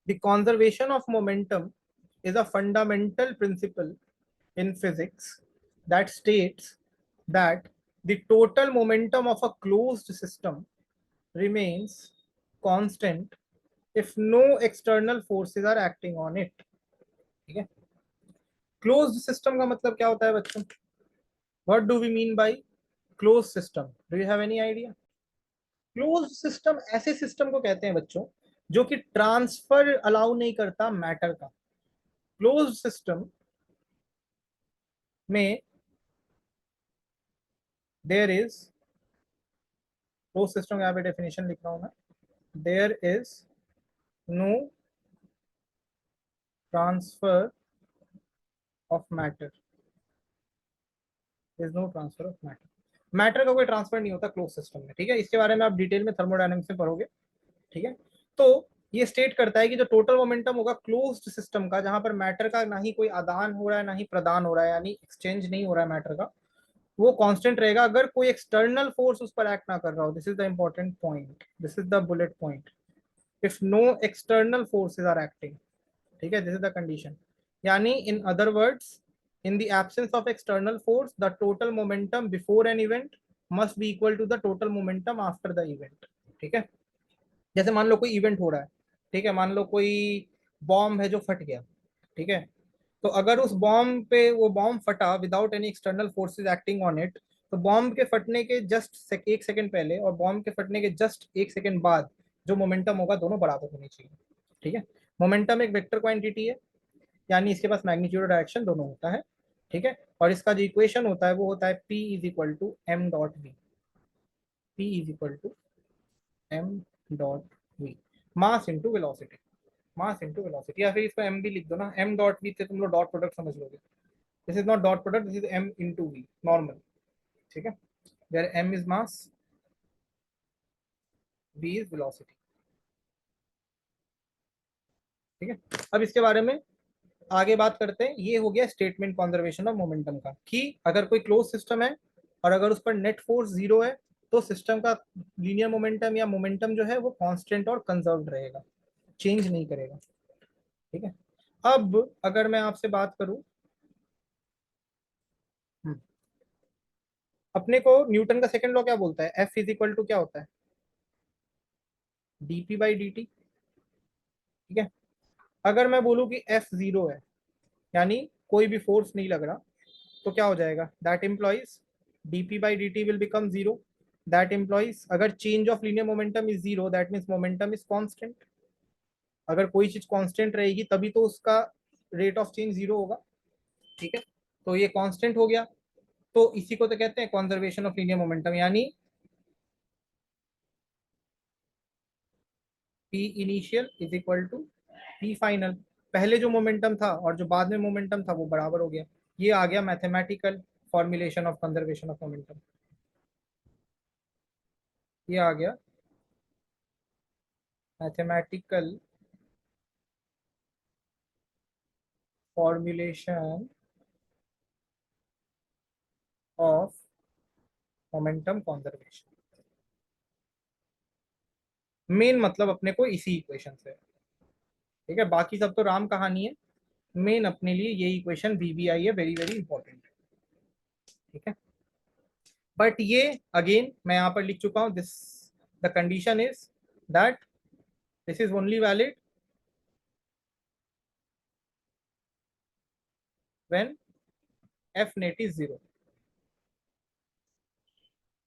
The conservation of momentum is a fundamental principle in physics that states that the total momentum of a closed system remains constant if no external forces are acting on it, ठीक है। क्लोज्ड सिस्टम का मतलब क्या होता है बच्चों, what do we mean by close system, do you have any idea. Closed system ऐसे system को कहते हैं बच्चों जो कि ट्रांसफर अलाउ नहीं करता मैटर का, क्लोज्ड सिस्टम में देयर इज, क्लोज सिस्टम यहाँ पे डेफिनेशन लिख रहा हूँ मैं, there is no transfer of matter, is no transfer of matter, matter का कोई ट्रांसफर नहीं होता क्लोज सिस्टम में, ठीक है। इसके बारे में आप डिटेल में थर्मोडायनेमिक्स में पढ़ोगे, ठीक है। तो ये स्टेट करता है कि जो टोटल मोमेंटम होगा क्लोज्ड सिस्टम का, जहां पर मैटर का ना ही कोई आदान हो रहा है ना ही प्रदान हो रहा है, यानी एक्सचेंज नहीं हो रहा है मैटर का, वो कांस्टेंट रहेगा अगर कोई एक्सटर्नल फोर्स उस पर एक्ट ना कर रहा हो। This is the important point, this is the bullet point, if no external forces are acting, ठीक है, दिस इज द कंडीशन। यानी in other words, in the absence of external force the total momentum before an event must be equal to the total momentum after the event, ठीक है। जैसे मान लो कोई event हो रहा है, ठीक है, मान लो कोई बॉम्ब है जो फट गया, ठीक है। तो अगर उस बॉम्ब पे वो बॉम्ब फटा without any external forces acting on it, तो बॉम्ब के फटने के जस्ट एक सेकंड पहले और बॉम्ब के फटने के जस्ट एक सेकंड बाद जो मोमेंटम होगा दोनों बराबर होनी चाहिए, ठीक है। मोमेंटम एक वेक्टर क्वांटिटी है, यानी इसके पास मैग्नीट्यूड और डायरेक्शन दोनों होता है, ठीक है। और इसका जो इक्वेशन होता है वो होता है P is equal to m dot v, P is equal to m dot v, mass into velocity, mass into velocity, या फिर इसको एम भी लिख दो ना, एम डॉट वी से तुम लोग डॉट प्रोडक्ट समझ लोगे। This is not dot product, this is m into v normal, ठीक है। Where m is mass, v is velocity, ठीक है। अब इसके बारे में आगे बात करते हैं। ये हो गया स्टेटमेंट कंजर्वेशन ऑफ मोमेंटम का, कि अगर कोई क्लोज सिस्टम है और अगर उस पर नेट फोर्स जीरो है तो सिस्टम का लीनियर मोमेंटम या मोमेंटम जो है वो कांस्टेंट और कंजर्व्ड रहेगा, चेंज नहीं करेगा, ठीक है। अब अगर मैं आपसे बात करूं, अपने को न्यूटन का सेकंड लॉ क्या बोलता है, एफ इज इक्वल टू क्या होता है, डीपी बाई डी टी, ठीक है। अगर मैं बोलूं कि एफ जीरो है, यानी कोई भी फोर्स नहीं लग रहा, तो क्या हो जाएगा, that employees dp by dt will become zero, that implies अगर change of linear momentum is zero that means momentum is constant, अगर कोई चीज कांस्टेंट रहेगी तभी तो उसका रेट ऑफ चेंज जीरो होगा, ठीक है। तो ये कांस्टेंट हो गया, तो इसी को तो कहते हैं कंजर्वेशन ऑफ लीनियर मोमेंटम, यानी p initial is equal to p final, पहले जो मोमेंटम था और जो बाद में मोमेंटम था वो बराबर हो गया। ये आ गया mathematical formulation of conservation of momentum, ये आ गया mathematical formulation of momentum conservation. Main मतलब अपने को इसी इक्वेशन से, ठीक है, बाकी सब तो राम कहानी है, मेन अपने लिए ये इक्वेशन वीबीआई है, वेरी वेरी इंपॉर्टेंट, ठीक है। बट ये अगेन मैं यहाँ पर लिख चुका हूँ, this the condition is that this is only valid when F net is zero.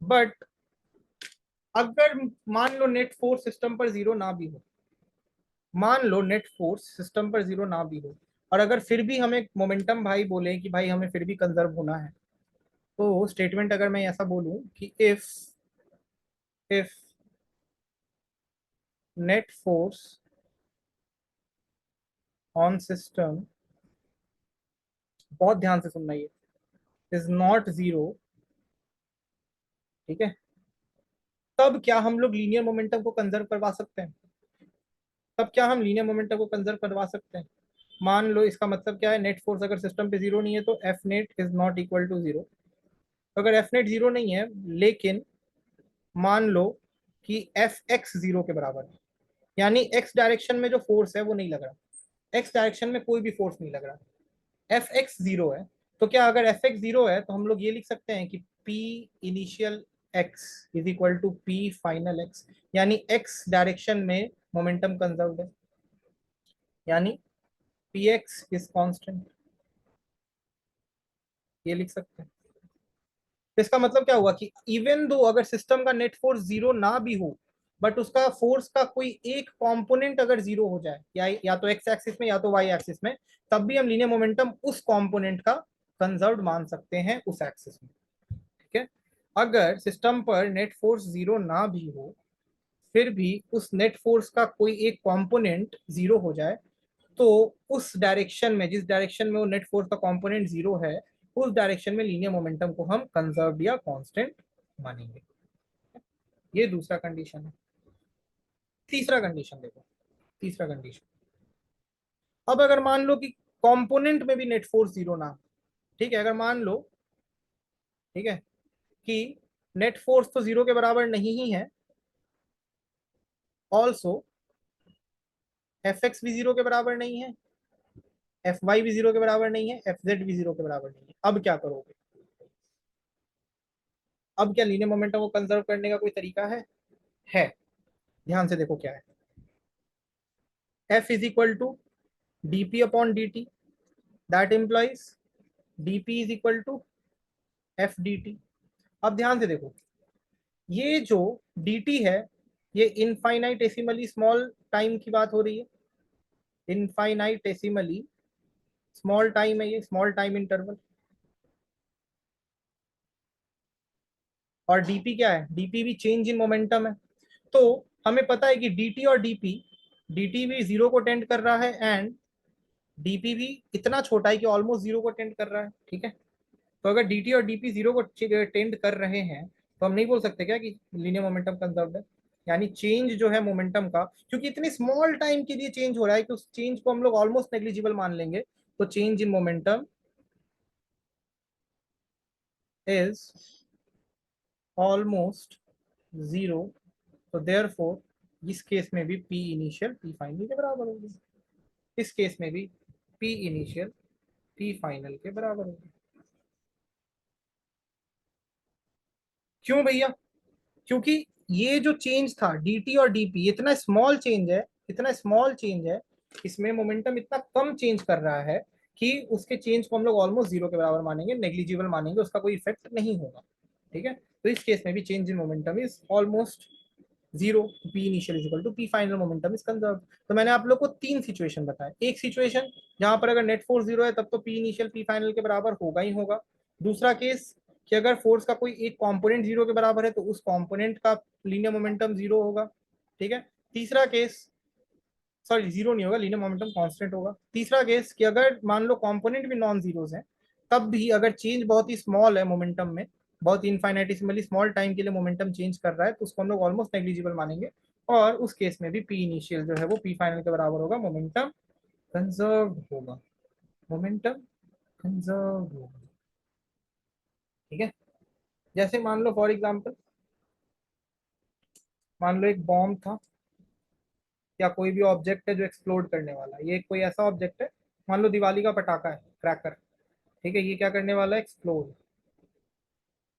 But अगर मान लो नेट फोर्स सिस्टम पर जीरो ना भी हो, मान लो नेट फोर्स सिस्टम पर जीरो ना भी हो, और अगर फिर भी हमें मोमेंटम भाई बोले कि भाई हमें फिर भी कंजर्व होना है, तो स्टेटमेंट अगर मैं ऐसा बोलूं कि if net force on system, बहुत ध्यान से सुनना, ये इज नॉट जीरो, ठीक है, तब क्या हम लोग लीनियर मोमेंटम को कंजर्व करवा सकते हैं, तब क्या हम लीनियर मोमेंटम को कंजर्व करवा सकते हैं। मान लो इसका मतलब क्या है, नेट फोर्स अगर सिस्टम पे जीरो नहीं है तो F net is not equal to zero. अगर एफ नेट जीरो नहीं है लेकिन मान लो कि एफ एक्स जीरो के बराबर है, यानी एक्स डायरेक्शन में जो फोर्स है वो नहीं लग रहा, एक्स डायरेक्शन में कोई भी फोर्स नहीं लग रहा, एफ एक्स जीरो है, तो क्या अगर एफ एक्स जीरो है तो हम लोग ये लिख सकते हैं कि p initial x is equal to p final x, यानी एक्स डायरेक्शन में मोमेंटम कंजर्व्ड है, यानी पी एक्स इज कॉन्स्टेंट, ये लिख सकते हैं। तो इसका मतलब क्या हुआ कि इवन दो अगर सिस्टम का नेट फोर्स जीरो ना भी हो, बट उसका फोर्स का कोई एक कंपोनेंट अगर जीरो हो जाए, या तो एक्स एक्सिस में या तो वाई एक्सिस में, तब भी हम लीनियर मोमेंटम उस कंपोनेंट का कंजर्व्ड मान सकते हैं उस एक्सिस में। ठीक है, अगर सिस्टम पर नेट फोर्स जीरो ना भी हो, फिर भी उस नेट फोर्स का कोई एक कंपोनेंट जीरो हो जाए, तो उस डायरेक्शन में, जिस डायरेक्शन में वो नेट फोर्स का कंपोनेंट जीरो है, उस डायरेक्शन में लीनियर मोमेंटम को हम कंजर्व्ड या कांस्टेंट मानेंगे। ये दूसरा कंडीशन है। तीसरा कंडीशन देखो, तीसरा कंडीशन, अब अगर मान लो कि कंपोनेंट में भी नेट फोर्स जीरो ना, ठीक है, अगर मान लो, ठीक है, कि नेट फोर्स तो जीरो के बराबर नहीं ही है, ऑल्सो एफ एक्स भी जीरो के बराबर नहीं है, एफ वाई भी जीरो के बराबर नहीं है, एफ जेड भी जीरो के बराबर नहीं है, अब क्या करोगे? अब क्या लीनियर मोमेंटम को कंजर्व करने का कोई तरीका है? ध्यान से देखो क्या है। F is equal to d p upon d t, that implies d p is equal to F d t. अब ध्यान से देखो, ये जो डी टी है, ये इनफाइनाइटेसिमली स्मॉल टाइम की बात हो रही है, इनफाइनाइटेसिमली स्मॉल टाइम है, ये स्मॉल टाइम इंटरवल। और डीपी क्या है? डीपी भी चेंज इन मोमेंटम है। तो हमें पता है कि dt और dt भी जीरो को टेंड कर रहा है, एंड dp भी इतना छोटा है कि ऑलमोस्ट जीरो को टेंड कर रहा है। ठीक है, तो अगर dt और dp जीरो को टेंड कर रहे हैं, तो हम नहीं बोल सकते क्या कि लीनियर मोमेंटम कंजर्व्ड है? यानी चेंज जो है मोमेंटम का, क्योंकि इतनी स्मॉल टाइम के लिए चेंज हो रहा है कि उस चेंज को हम लोग ऑलमोस्ट नेग्लिजिबल मान लेंगे, तो change in momentum is almost zero. तो देयरफॉर इस केस में भी पी इनिशियल पी फाइनल के बराबर होगी, इस केस में भी पी इनिशियल पी फाइनल के बराबर होगी। क्यों भैया? क्योंकि ये जो चेंज था dt और dp, इतना स्मॉल चेंज है, इतना स्मॉल चेंज है, इसमें मोमेंटम इतना कम चेंज कर रहा है कि उसके चेंज को हम लोग ऑलमोस्ट जीरो के बराबर मानेंगे, नेग्लिजिबल मानेंगे, उसका कोई इफेक्ट नहीं होगा। ठीक है, तो इस केस में भी change in momentum is almost zero, p initial is equal to p final momentum is conserve. तो मैंने आप लोग को तीन सिचुएशन बताया। एक सिचुएशन जहां पर अगर नेट फोर्स जीरो है, तब तो पी इनिशियल पी फाइनल के बराबर होगा ही होगा। दूसरा केस कि अगर फोर्स का कोई एक कंपोनेंट जीरो के बराबर है, तो उस कंपोनेंट का लीनियर मोमेंटम जीरो होगा। ठीक है, तीसरा केस, सॉरी जीरो नहीं होगा, लीनियर मोमेंटम कांस्टेंट होगा। तीसरा केस कि अगर मान लो कंपोनेंट भी नॉन जीरोस हैं, तब भी अगर चेंज बहुत ही स्मॉल है मोमेंटम में, बहुत इनफाइनाइटिसिमली स्मॉल टाइम के लिए मोमेंटम चेंज कर रहा है, तो उसको हम लोग ऑलमोस्ट नेग्लिजिबल मानेंगे, और उस केस में भी पी इनिशियल जो है वो पी फाइनल के बराबर होगा, मोमेंटम कंजर्व होगा, मोमेंटम कंजर्व होगा। ठीक है, जैसे मान लो फॉर एग्जाम्पल, मान लो एक बॉम्ब था, या कोई भी ऑब्जेक्ट है जो एक्सप्लोड करने वाला है, ये कोई ऐसा ऑब्जेक्ट है, मान लो दिवाली का पटाखा है, क्रैकर। ठीक है, ये क्या करने वाला है? एक्सप्लोड।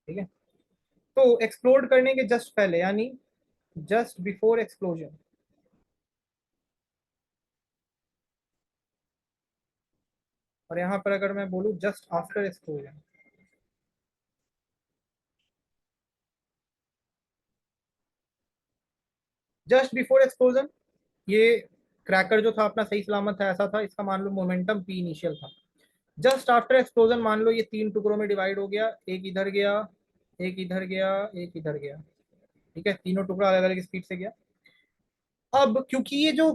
ठीक है, तो एक्सप्लोड करने के जस्ट पहले, यानी जस्ट बिफोर एक्सप्लोजन, और यहाँ पर अगर मैं बोलूँ just after explosion, just before explosion, ये क्रैकर जो था अपना सही सलामत था, ऐसा था, इसका मान लो मोमेंटम पी इनिशियल था। जस्ट आफ्टर एक्सप्लोजन मान लो ये तीन टुकड़ों में डिवाइड हो गया, एक इधर गया, एक इधर गया, एक इधर गया। ठीक है, तीनों टुकड़ा अलग अलग स्पीड से गया। अब क्योंकि ये जो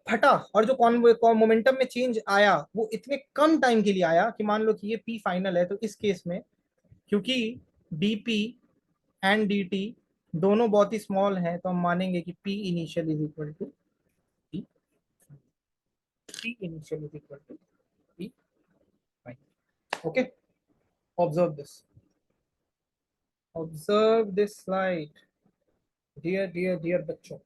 फटा और जो मोमेंटम में चेंज आया, वो इतने कम टाइम के लिए आया कि मान लो कि ये पी फाइनल है, तो इस केस में क्योंकि डीपी एंड डीटी दोनों बहुत ही स्मॉल हैं, तो हम मानेंगे कि p initial is equal to p, p initial is equal to p final. Okay, observe this, observe this slide, dear dear dear बच्चों।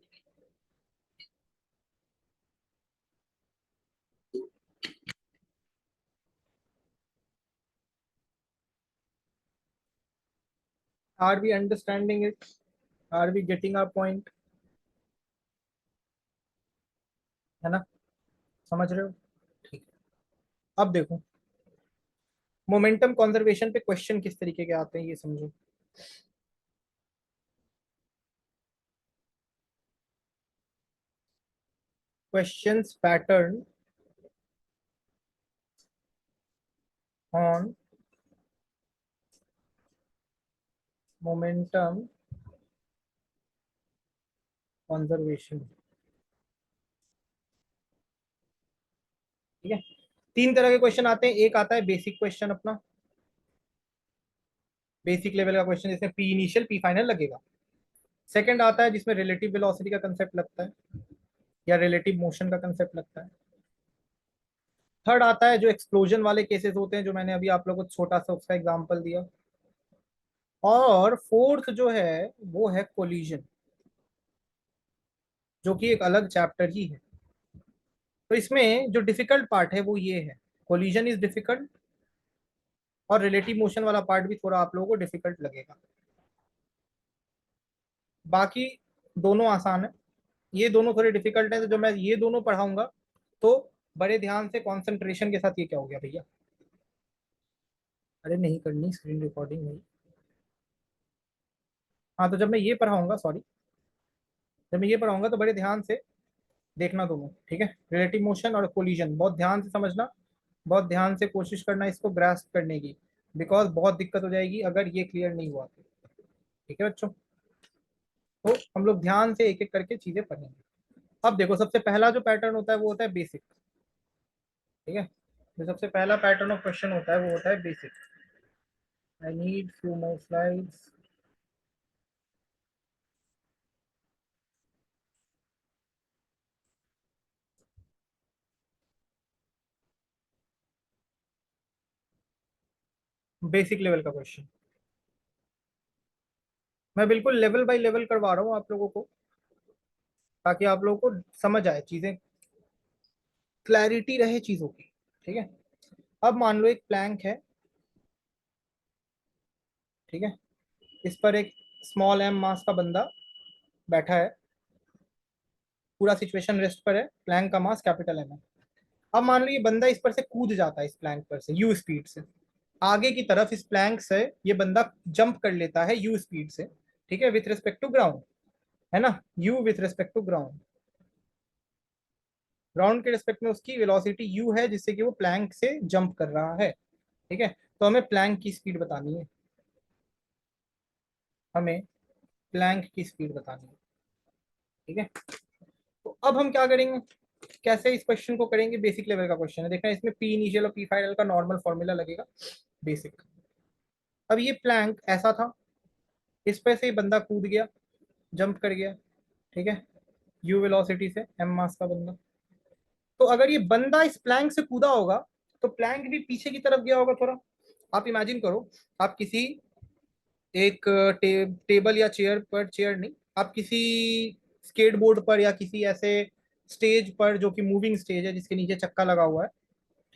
Are we understanding it? Are we getting our point? है ना, समझ रहे हो? ठीक है, अब देखो मोमेंटम कंजर्वेशन पे क्वेश्चन किस तरीके के आते हैं, ये समझो। Questions pattern on momentum conservation. ठीक है, तीन तरह के क्वेश्चन आते हैं। एक आता है बेसिक क्वेश्चन, अपना बेसिक लेवल का क्वेश्चन जिसमें पी इनिशियल पी फाइनल लगेगा। सेकंड आता है जिसमें रिलेटिव वेलोसिटी का कंसेप्ट लगता है या रिलेटिव मोशन का कंसेप्ट लगता है। थर्ड आता है जो एक्सप्लोजन वाले केसेस होते हैं, जो मैंने अभी आप लोगों को छोटा सा उसका एग्जांपल दिया। और फोर्थ जो है वो है कोलिजन, जो कि एक अलग चैप्टर ही है। तो इसमें जो डिफिकल्ट पार्ट है वो ये है, कोलिजन इज डिफिकल्ट, और रिलेटिव मोशन वाला पार्ट भी थोड़ा आप लोगों को डिफिकल्ट लगेगा। बाकी दोनों आसान है, ये दोनों थोड़े डिफिकल्ट है। तो जब मैं ये दोनों पढ़ाऊंगा तो बड़े ध्यान से कंसंट्रेशन के साथ। ये क्या हो गया भैया? अरे नहीं करनी स्क्रीन रिकॉर्डिंग नहीं। हाँ, तो जब मैं ये पढ़ाऊंगा, सॉरी, जब मैं ये पढ़ाऊंगा तो बड़े ध्यान से देखना दोनों, ठीक है? रिलेटिव मोशन और कोलिजन बहुत ध्यान से समझना, बहुत ध्यान से कोशिश करना इसको ग्रास्प करने की, बिकॉज बहुत दिक्कत हो जाएगी अगर ये क्लियर नहीं हुआ तो। ठीक है बच्चों, तो हम लोग ध्यान से एक एक करके चीजें पढ़ेंगे। अब देखो, सबसे पहला जो पैटर्न होता है वो होता है बेसिक। ठीक है, जो सबसे पहला पैटर्न ऑफ क्वेश्चन होता है वो होता है basic. I need few more slides. Basic level का क्वेश्चन मैं बिल्कुल लेवल बाय लेवल करवा रहा हूँ आप लोगों को, ताकि आप लोगों को समझ आए चीजें, क्लैरिटी रहे चीजों की। ठीक है, अब मान लो एक प्लैंक है। ठीक है, इस पर एक स्मॉल एम मास का बंदा बैठा है, पूरा सिचुएशन रेस्ट पर है, प्लैंक का मास कैपिटल एम है। अब मान लो ये बंदा इस पर से कूद जाता है, इस प्लैंक पर से यू स्पीड से आगे की तरफ, इस प्लैंक से ये बंदा जंप कर लेता है यू स्पीड से। ठीक है, विथ रिस्पेक्ट टू ग्राउंड, है ना, u with respect to ground. Ground के रिस्पेक्ट में उसकी वेलोसिटी यू है, जिससे कि वो प्लैंक से जंप कर रहा है। ठीक है, तो हमें प्लैंक की स्पीड बतानी है, हमें प्लैंक की स्पीड बतानी है। ठीक है, तो अब हम क्या करेंगे, कैसे इस क्वेश्चन को करेंगे? बेसिक लेवल का क्वेश्चन है, देखना इसमें पी इनिशियल और पी फाइनल का नॉर्मल फॉर्मूला लगेगा, बेसिक। अब ये प्लैंक ऐसा था, इस पे से बंदा कूद गया, जंप कर गया। ठीक है, यू वेलोसिटी से, एम मास का बंदा। तो अगर ये बंदा इस प्लैंक से कूदा होगा तो प्लैंक भी पीछे की तरफ गया होगा थोड़ा। आप इमेजिन करो, आप किसी एक टेबल या चेयर पर, चेयर नहीं, आप किसी स्केटबोर्ड पर या किसी ऐसे स्टेज पर जो कि मूविंग स्टेज है, जिसके नीचे चक्का लगा हुआ है।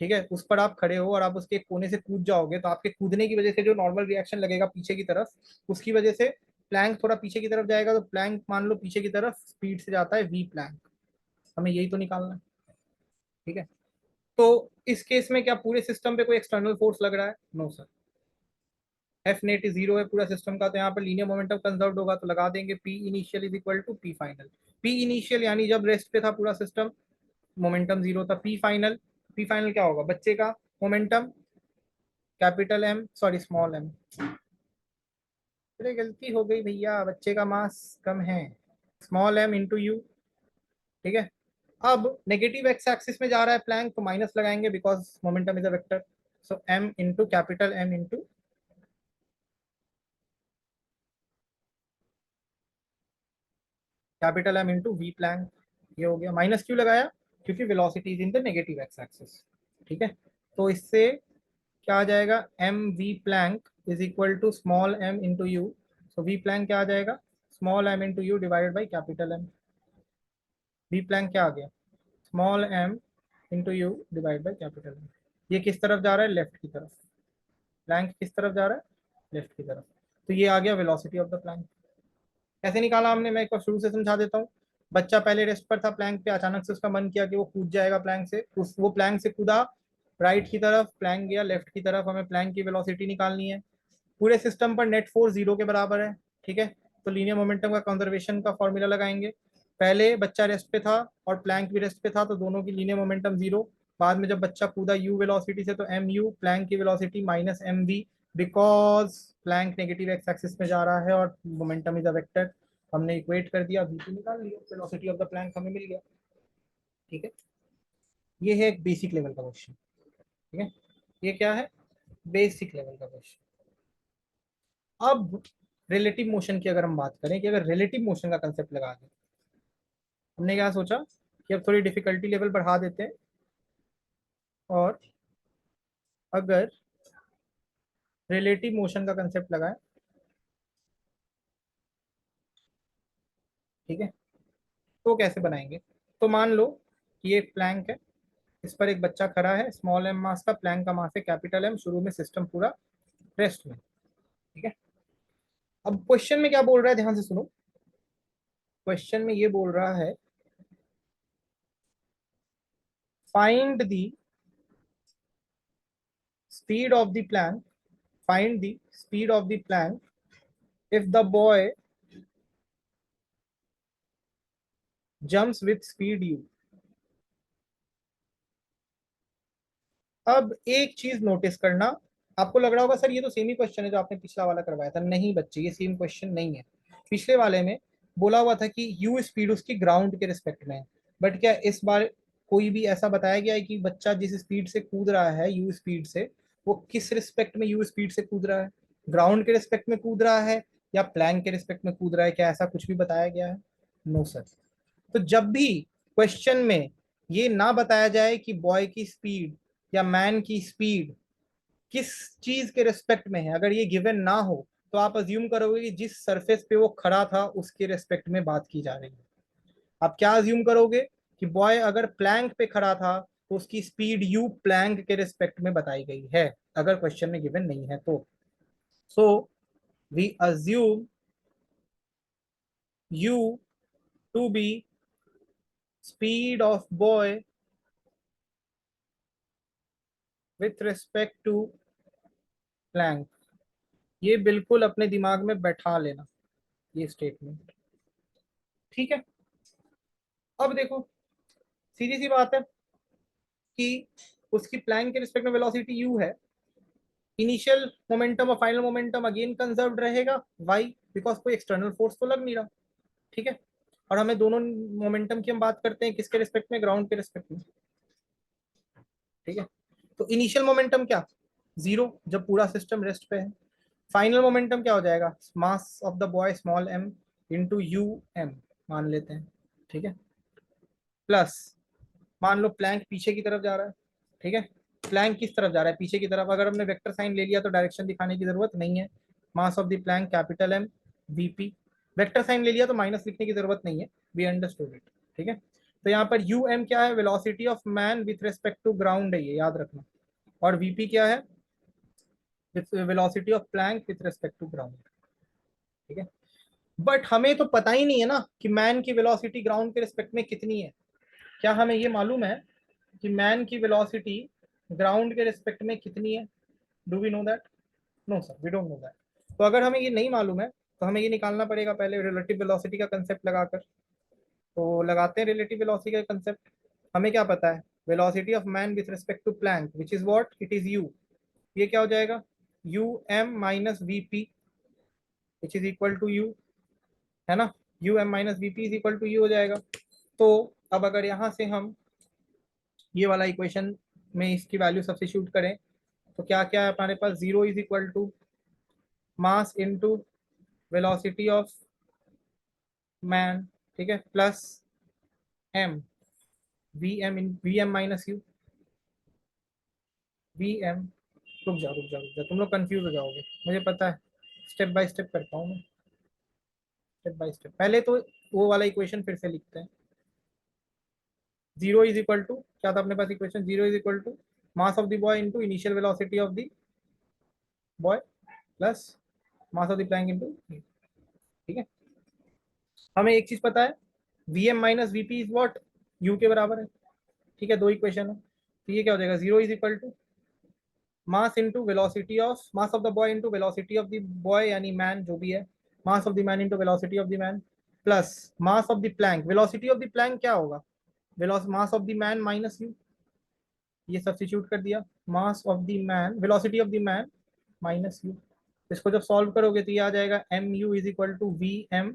ठीक है, उस पर आप खड़े हो और आप उसके कोने से कूद जाओगे, तो आपके कूदने की वजह से जो नॉर्मल रिएक्शन लगेगा पीछे की तरफ, उसकी वजह से प्लैंक थोड़ा पीछे की तरफ जाएगा। तो प्लैंक मान लो पीछे की तरफ स्पीड से जाता है वी प्लैंक, हमें यही तो निकालना है। ठीक है, तो इस केस में क्या पूरे सिस्टम पे कोई एक्सटर्नल फोर्स लग रहा है? No sir, F net zero है पूरा सिस्टम का, तो यहाँ पर लीनियर मोमेंटम कंजर्व होगा, तो लगा देंगे p initial is equal to p final. P initial यानी जब रेस्ट पे था पूरा सिस्टम, मोमेंटम जीरो था। पी फाइनल, पी फाइनल क्या होगा? बच्चे का momentum capital M, sorry small m, अरे गलती हो गई भैया, बच्चे का मास कम है, स्मॉल एम इंटू यू। ठीक है, अब नेगेटिव एक्स एक्सिस में जा रहा है प्लैंक, तो माइनस लगाएंगे because momentum is a vector. So M into capital M into capital M into V plank. ये हो गया, माइनस क्यों लगाया? क्योंकि velocity is in the negative X axis. ठीक है, तो इससे क्या आ जाएगा? M V plank is equal to small M into U. So V plank क्या आ जाएगा? Small M into U divided by capital M. V plank क्या आ गया? Small M into U divide by capital M. ये किस तरफ जा रहा है? लेफ्ट की तरफ। प्लैंक किस तरफ जा रहा है? लेफ्ट की तरफ। तो ये आ गया वेलोसिटी ऑफ द प्लैंक। कैसे निकाला हमने? मैं एक बार शुरू से समझा देता हूँ। बच्चा पहले रेस्ट पर था प्लैंक पे, अचानक से उसका मन किया कि वो कूद जाएगा प्लैंक से, उस वो प्लैंक से कूदा राइट की तरफ, प्लैंक गया लेफ्ट की तरफ। हमें प्लैंक की वेलोसिटी निकालनी है। पूरे सिस्टम पर नेट फोर्स जीरो के बराबर है। ठीक है, तो लीनियर मोमेंटम का कंजर्वेशन का फॉर्मूला लगाएंगे। पहले बच्चा रेस्ट पे था और प्लैंक भी रेस्ट पे था, तो दोनों की लीनियर मोमेंटम जीरो। बाद में जब बच्चा कूदा यू वेलोसिटी से, तो एम यू प्लैंक की velocity minus M V, because plank negative X axis में जा रहा है और मोमेंटम इज अ वेक्टर, हमने इक्वेट कर दिया, v2 निकाल लिया, वेलोसिटी ऑफ द प्लैंक हमें मिल गया। ठीक है, ये है एक बेसिक लेवल का क्वेश्चन। ठीक है, ये क्या है, बेसिक लेवल का क्वेश्चन। अब रिलेटिव मोशन की अगर हम बात करें कि अगर रिलेटिव मोशन का कंसेप्ट लगा दें, हमने क्या सोचा कि अब थोड़ी डिफिकल्टी लेवल बढ़ा देते हैं और अगर रिलेटिव मोशन का कंसेप्ट लगाएं, ठीक है, तो कैसे बनाएंगे। तो मान लो कि ये एक प्लैंक है, इस पर एक बच्चा खड़ा है, स्मॉल एम मास का, प्लैंक का मास है कैपिटल एम, शुरू में सिस्टम पूरा रेस्ट में। ठीक है, अब क्वेश्चन में क्या बोल रहा है, ध्यान से सुनो। क्वेश्चन में ये बोल रहा है find the speed of the Planck, find the speed of the plank if the boy jumps with speed u। अब एक चीज नोटिस करना, आपको लग रहा होगा सर ये तो सेम ही क्वेश्चन है जो आपने पिछला वाला करवाया था। नहीं बच्चे, ये सेम क्वेश्चन नहीं है। पिछले वाले में बोला हुआ था कि यू स्पीड उसकी ग्राउंड के रिस्पेक्ट में है, बट क्या इस बार कोई भी ऐसा बताया गया है कि बच्चा जिस स्पीड से कूद रहा है यू स्पीड से, वो किस रिस्पेक्ट में यू स्पीड से कूद रहा है, ग्राउंड के रिस्पेक्ट में कूद रहा है या प्लैंक के रिस्पेक्ट में कूद रहा है, क्या ऐसा कुछ भी बताया गया है? No sir. तो जब भी क्वेश्चन में ये ना बताया जाए कि बॉय की स्पीड या मैन की स्पीड किस चीज के रिस्पेक्ट में है, अगर ये गिवन ना हो, तो आप अज्यूम करोगे कि जिस सरफेस पे वो खड़ा था उसके रिस्पेक्ट में बात की जा रही है। आप क्या अज्यूम करोगे कि बॉय अगर प्लैंक पे खड़ा था तो उसकी स्पीड यू प्लैंक के रिस्पेक्ट में बताई गई है, अगर क्वेश्चन में गिवन नहीं है तो। So we assume U to be speed of boy with respect to plank. ये बिल्कुल अपने दिमाग में बैठा लेना, ये स्टेटमेंट। ठीक है, अब देखो, सीधी सी बात है कि उसकी प्लैंक के रिस्पेक्ट में वेलोसिटी यू है, इनिशियल मोमेंटम और फाइनल मोमेंटम अगेन कंजर्व्ड रहेगा, वाई, बिकॉज कोई एक्सटर्नल फोर्स तो लग नहीं रहा। ठीक है, और हमें दोनों मोमेंटम की हम बात करते हैं किसके रिस्पेक्ट में, ग्राउंड के रिस्पेक्ट में। ठीक है, तो इनिशियल मोमेंटम क्या, जीरो, जब पूरा सिस्टम रेस्ट पे है। फाइनल मोमेंटम क्या हो जाएगा, mass of the boy small M into U M मान लेते हैं। ठीक है, प्लस मान लो प्लैंक पीछे की तरफ जा रहा है। ठीक है, प्लैंक किस तरफ जा रहा है, पीछे की तरफ। अगर हमने वेक्टर साइन ले लिया तो डायरेक्शन दिखाने की जरूरत नहीं है। Mass of the plank capital M VP, vector sign ले लिया तो माइनस लिखने की जरूरत नहीं है, वी अंडरस्टूड इट। ठीक है, तो यहाँ पर यू एम क्या है, velocity of man with respect to ground है, ये याद रखना। और वीपी क्या है, velocity of plank with respect to ground. ठीक है, बट हमें तो पता ही नहीं है ना कि मैन की वेलोसिटी ग्राउंड के रिस्पेक्ट में कितनी है। क्या हमें ये मालूम है कि मैन की वेलोसिटी ग्राउंड के रिस्पेक्ट में कितनी है? Do we know that? No sir, we don't know that. तो अगर हमें ये नहीं मालूम है तो हमें ये निकालना पड़ेगा पहले रिलेटिव वेलोसिटी का कंसेप्ट लगाकर। तो लगाते हैं रिलेटिव वेलोसिटी का कंसेप्ट। हमें क्या पता है, velocity of man with respect to plank which is what, it is U. ये क्या हो जाएगा, U M minus V P which is equal to U, है ना, U M minus V P is equal to U हो जाएगा। तो अब अगर यहाँ से हम ये वाला इक्वेशन में इसकी वैल्यू सब्स्टिट्यूट करें तो क्या क्या है हमारे पास, zero is equal to mass into velocity of man, ठीक है, plus m, v m in v m minus u, v m. रुक जाओ रुक जाओ रुक जाओ, तुम लोग कंफ्यूज हो जाओगे, मुझे पता है। स्टेप बाय स्टेप करता हूँ मैं, स्टेप बाय स्टेप। पहले तो वो वाला इक्वेशन फिर से लिखते हैं। जीरो इज इक्वल टू क्या था अपने पास equation, zero is equal to mass of the boy into initial velocity of the boy plus mass of the plank into. ठीक है, हमें एक चीज पता है, v m minus vp is what, u के बराबर है। ठीक है, दो इक्वेशन है, तो ये क्या हो जाएगा, zero is equal to mass into velocity of mass of the boy into velocity of the boy यानी मैन जो भी है, mass of the man into velocity of the man plus mass of the plank, velocity of the plank क्या होगा, mass of the man minus U, ये substitute कर दिया, mass of the man, velocity of the man minus U. इसको जब solve करोगे तो ये आ जाएगा M U is equal to V M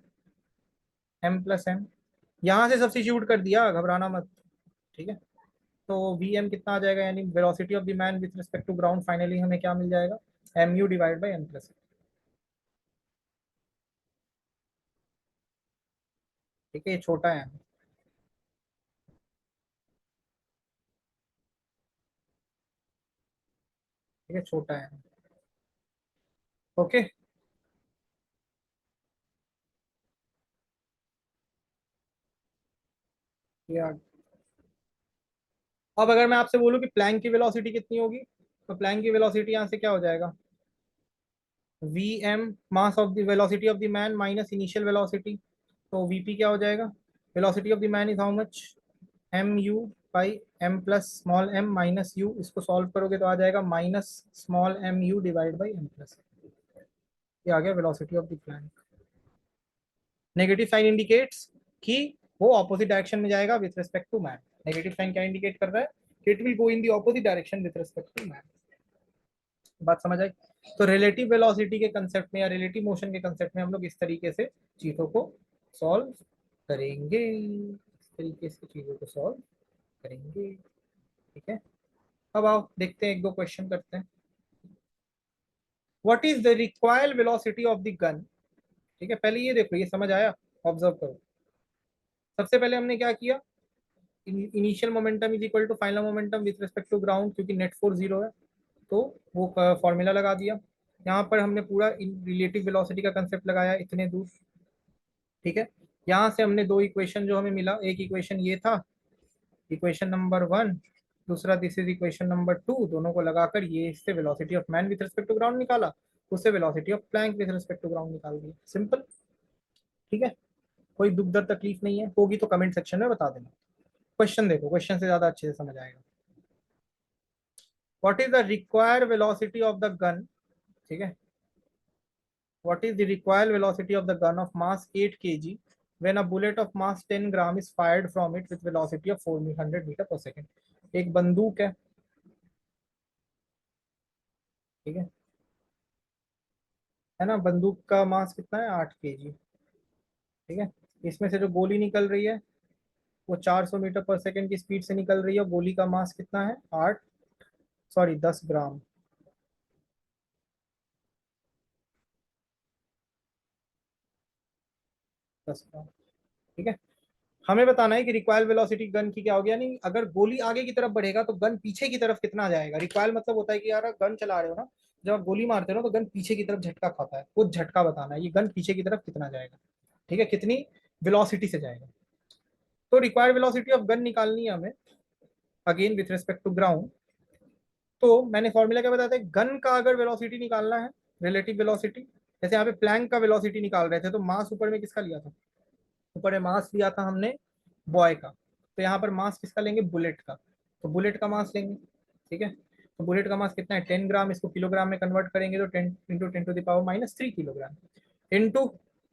M plus M. यहाँ से सब्स्टिट्यूट कर दिया, घबराना मत। ठीक है, तो वी एम कितना आ जाएगा, यानी velocity of the man with respect to ground, finally हमें क्या मिल जाएगा, M U divide by M plus. ठीक है, ये छोटा है। ठीक है, छोटा है। ओके। ये अब अगर मैं आपसे बोलूं कि प्लैंक की वेलोसिटी कितनी होगी, तो प्लैंक की वेलोसिटी यहाँ से क्या हो जाएगा, V M mass of the velocity of the man minus initial velocity. तो वीपी क्या हो जाएगा, velocity of the man is how much, M U by M plus small M minus U. इसको सॉल्व करोगे तो आ जाएगा minus small M U divide by M plus. ये आ गया velocity of the plank. Negative sign indicates कि वो ऑपोजिट डायरेक्शन में जाएगा with respect to man. Negative sign क्या इंडिकेट कर रहा है, it will go in the opposite direction with respect to man. बात समझ आई। तो रिलेटिव वेलोसिटी के कंसेप्ट में या रिलेटिव मोशन के कंसेप्ट में हम लोग इस तरीके से चीजों को सॉल्व करेंगे, इस तरीके से चीजों को सॉल्व करेंगे। ठीक है, अब आओ देखते हैं, एक दो क्वेश्चन करते हैं। What is the required velocity of the gun. ठीक है, पहले ये देखो, ये समझ आया, ऑब्जर्व करो। सबसे पहले हमने क्या किया, initial momentum is equal to final momentum with respect to ground, क्योंकि नेट फोर्स जीरो है, तो वो फॉर्मूला लगा दिया। यहाँ पर हमने पूरा रिलेटिव वेलोसिटी का कंसेप्ट लगाया इतने दूर। ठीक है, यहाँ से हमने दो इक्वेशन जो हमें मिला, एक इक्वेशन ये था, इक्वेशन नंबर वन, दूसरा this is equation number two, दोनों को लगाकर ये इससे velocity of man with respect to ground निकाला, उससे velocity of plank with respect to ground निकाल दिया, सिंपल। ठीक है, कोई दुख दर्द तकलीफ नहीं है, होगी तो कमेंट सेक्शन में बता देना। क्वेश्चन देखो, क्वेश्चन से ज्यादा अच्छे से समझ आएगा। What is the required velocity of the gun. ठीक है, what is the required velocity of the gun of mass 8 kg when a bullet of mass 10 gram is fired from it with velocity of 400 metre per second. एक बंदूक ठीक है ना, बंदूक का मास कितना है, 8 kg। ठीक है, इसमें से जो गोली निकल रही है वो 400 मीटर पर सेकेंड की स्पीड से निकल रही है, और गोली का मास कितना है, 10 ग्राम। 10 ग्राम। ठीक है, हमें बताना है कि रिक्वायल वेलोसिटी गन की क्या होगी, यानी अगर गोली आगे की तरफ बढ़ेगा तो गन पीछे की तरफ कितना जाएगा। रिक्वायल मतलब होता है कि यार गन चला रहे हो ना, जब आप गोली मारते हो ना तो गन पीछे की तरफ झटका खाता है, वो झटका बताना है, ये गन पीछे की तरफ कितना जाएगा। ठीक है, कितनी वेलोसिटी से जाएगा। तो रिक्वायर्ड वेलोसिटी ऑफ गन निकालनी है हमें, again with respect to ground. तो मैंने फॉर्मूला क्या बताया था, गन का अगर वेलोसिटी निकालना है, रिलेटिव वेलोसिटी, जैसे यहाँ पे प्लैंक का वेलोसिटी निकाल रहे थे, तो मास ऊपर में किसका लिया था, ऊपर में मास लिया था हमने बॉय का, तो यहाँ पर मास किसका लेंगे, बुलेट का, तो बुलेट का मास लेंगे। ठीक है, तो बुलेट का मास कितना है, 10 ग्राम, इसको किलोग्राम में कन्वर्ट करेंगे तो 10 × 10⁻³ किलोग्राम इनटू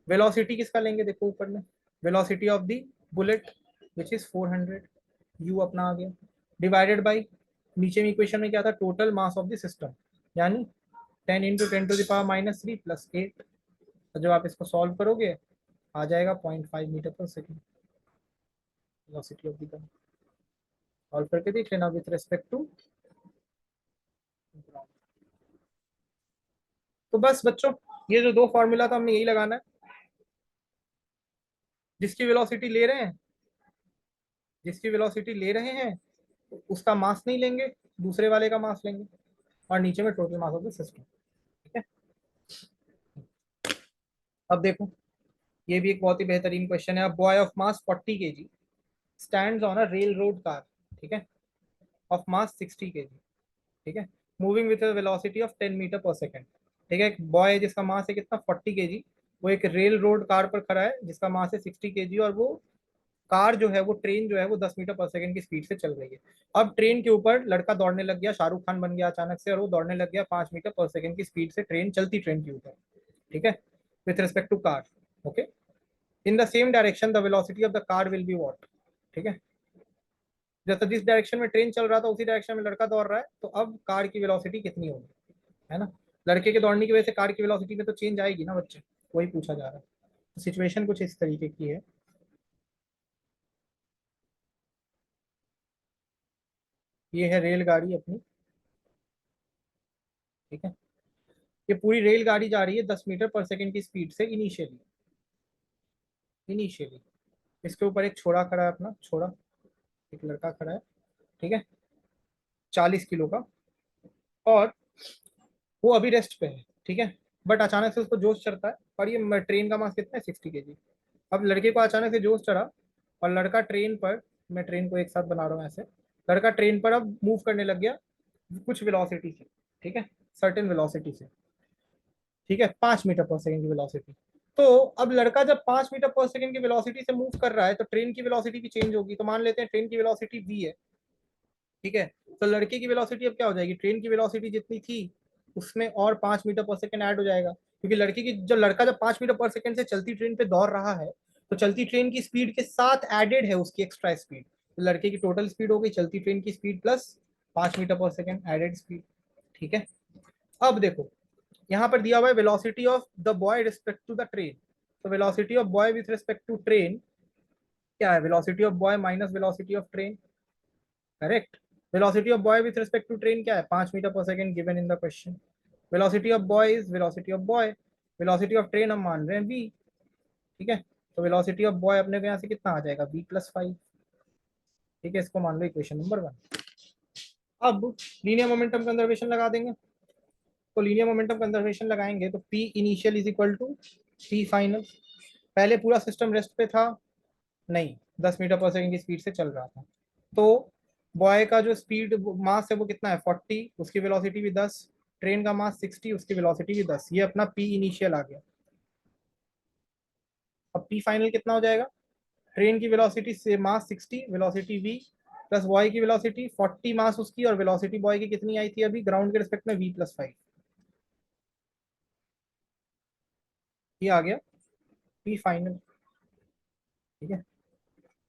वेलोसिटी किसका लेंगे, देखो ऊपर में velocity of the bullet which is 400, you अपना आ गया, डिवाइडेड बाई नीचे में इक्वेशन में क्या था, total mass of the system, यानी 10 × 10⁻³ प्लस 8। तो जब आप इसको सॉल्व करोगे आ जाएगा 0.5 metre per second velocity of the gun. Solve करके देख लेना विथ रेस्पेक्ट टू ग्राउंड। तो बस बच्चों, ये जो दो फॉर्मूला था हमने यही लगाना है, जिसकी वेलोसिटी ले रहे हैं, जिसकी वेलोसिटी ले रहे हैं उसका मास नहीं लेंगे, दूसरे वाले का मास लेंगे, और नीचे में total mass of the system. ठीक है, अब देखो, ये भी एक बहुत ही बेहतरीन क्वेश्चन है। Boy of mass 40 kg stands on a rail road car, ठीक है, ऑफ मास 60 kg, ठीक है, moving with velocity of 10 meter per second. ठीक है, एक बॉय है जिसका मास है कितना, 40 kg, वो एक रेल रोड कार पर खड़ा है जिसका मास है 60 kg, और वो कार जो है, वो ट्रेन जो है वो 10 मीटर पर सेकंड की स्पीड से चल रही है। अब ट्रेन के ऊपर लड़का दौड़ने लग गया, शाहरुख खान बन गया अचानक से, और वो दौड़ने लग गया 5 मीटर पर सेकंड की स्पीड से, ट्रेन चलती ट्रेन के ऊपर। ठीक है, with respect to car. Okay, in the same direction the velocity of the car will be what. ठीक है, जैसे जिस डायरेक्शन में ट्रेन चल रहा था उसी डायरेक्शन में लड़का दौड़ रहा है, तो अब कार की वेलोसिटी कितनी होगी, है ना। लड़के के दौड़ने की वजह से कार की वेलोसिटी में तो चेंज आएगी ना बच्चे, वही पूछा जा रहा है। तो सिचुएशन कुछ इस तरीके की है। ये है रेलगाड़ी अपनी, ठीक है। ये पूरी रेलगाड़ी जा रही है 10 मीटर पर सेकंड की स्पीड से इनिशियली। इनिशियली इसके ऊपर एक छोरा खड़ा है, अपना छोरा, एक लड़का खड़ा है, ठीक है, 40 किलो का, और वो अभी रेस्ट पे है, ठीक है। बट अचानक से उसको जोश चढ़ता है, और ये ट्रेन का मास कितना है, 60 kg। अब लड़के को अचानक से जोश चढ़ा, और लड़का ट्रेन पर, मैं ट्रेन को एक साथ बना रहा हूँ ऐसे, लड़का ट्रेन पर अब मूव करने लग गया कुछ वेलोसिटी से, ठीक है, सर्टेन वेलोसिटी से, ठीक है, 5 मीटर पर सेकंड की वेलोसिटी। तो अब लड़का जब 5 मीटर पर सेकंड की वेलोसिटी से मूव कर रहा है, तो ट्रेन की वेलोसिटी भी चेंज होगी। तो मान लेते हैं ट्रेन की वेलोसिटी v है, ठीक है। तो लड़के की वेलोसिटी अब क्या हो जाएगी, ट्रेन की वेलोसिटी जितनी थी उसमें और 5 मीटर पर सेकंड ऐड हो जाएगा, क्योंकि लड़के की जब लड़का जब 5 मीटर पर सेकंड से चलती ट्रेन पे दौड़ रहा है, तो चलती ट्रेन की स्पीड के साथ एडेड है उसकी एक्स्ट्रा स्पीड। तो लड़के की टोटल स्पीड हो गई चलती ट्रेन की स्पीड प्लस 5 मीटर पर सेकंड एडेड स्पीड, ठीक है। अब देखो, यहाँ पर दिया हुआ है velocity of the boy respect to the train. तो velocity of boy with respect to train क्या है, velocity of boy minus velocity of train, correct. Velocity of boy with respect to train क्या है, 5 मीटर पर second given in the question. Velocity of boy is velocity of boy, velocity of train हम मान रहे हैं v, ठीक है। तो वेलोसिटी ऑफ बॉय अपने को यहाँ से कितना आ जाएगा, v+5, ठीक है। इसको मान लो इक्वेशन नंबर 1। अब लीनियर मोमेंटम कंजर्वेशन लगा देंगे। तो लीनियर मोमेंटम कंजर्वेशन लगाएंगे तो p initial is equal to p final. पहले पूरा सिस्टम रेस्ट पे था, नहीं, 10 मीटर पर सेकंड की स्पीड से चल रहा था। तो बॉय का जो स्पीड मास है वो कितना है, 40, उसकी वेलोसिटी भी 10, ट्रेन का मास 60, उसकी वेलोसिटी भी 10, ये अपना पी इनिशियल आ गया। अब पी फाइनल कितना हो जाएगा, ट्रेन की वेलोसिटी से मास 60, वेलोसिटी वी, प्लस बॉय की वेलोसिटी 40 मास उसकी, और वेलोसिटी बॉय की कितनी आई थी अभी ग्राउंड के रिस्पेक्ट में, v+5, ये आ गया पी फाइनल, ठीक है।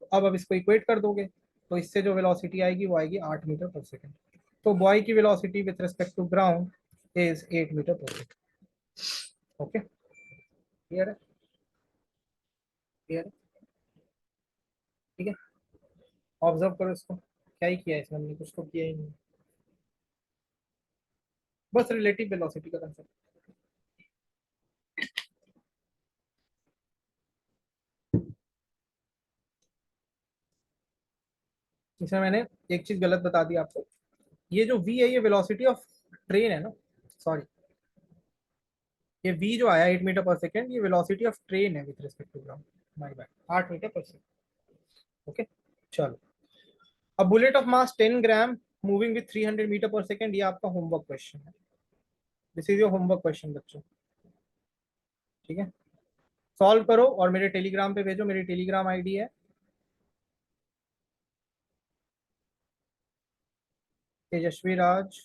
तो अब इसको इक्वेट कर दोगे, तो इससे जो वेलोसिटी आएगी वो आएगी 8 मीटर पर सेकंड। तो बॉय की velocity with respect to ground is 8 meter पर सेकंड। ओके, क्लियर है, क्लियर है, ठीक है। ऑब्जर्व करो इसको, क्या ही किया है इसमें, हमने कुछ तो किया ही नहीं, बस रिलेटिव वेलोसिटी का कंसेप्ट। इसमें मैंने एक चीज गलत बता दी आपको, ये जो v है ये वेलोसिटी ऑफ ट्रेन है ना, सॉरी, ये v जो आया 8 मीटर पर सेकंड, ये वेलोसिटी ऑफ ट्रेन है with respect to ground, my bad, 8 meter पर सेकंड। ओके, चलो। अब bullet of mass 10 gram moving with 300 meter पर सेकंड, ये आपका होमवर्क क्वेश्चन है। This is your homework question बच्चों, ठीक है। सॉल्व करो और मेरे टेलीग्राम पे भेजो, मेरी टेलीग्राम आईडी है तेजस्वी राज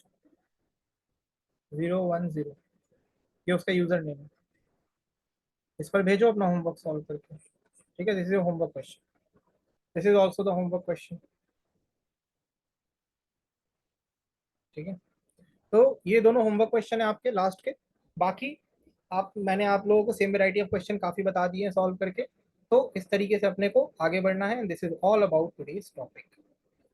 010, ये उसका यूजर नेम है। इस पर भेजो अपना होमवर्क सॉल्व करके, ठीक है। This is your homework question, this is also the homework question, ठीक है। तो ये दोनों होमवर्क क्वेश्चन है आपके लास्ट के। बाकी आप, मैंने आप लोगों को सेम वैरायटी ऑफ क्वेश्चन काफी बता दिए हैं सॉल्व करके। तो इस तरीके से अपने को आगे बढ़ना है, this is all about today's topic.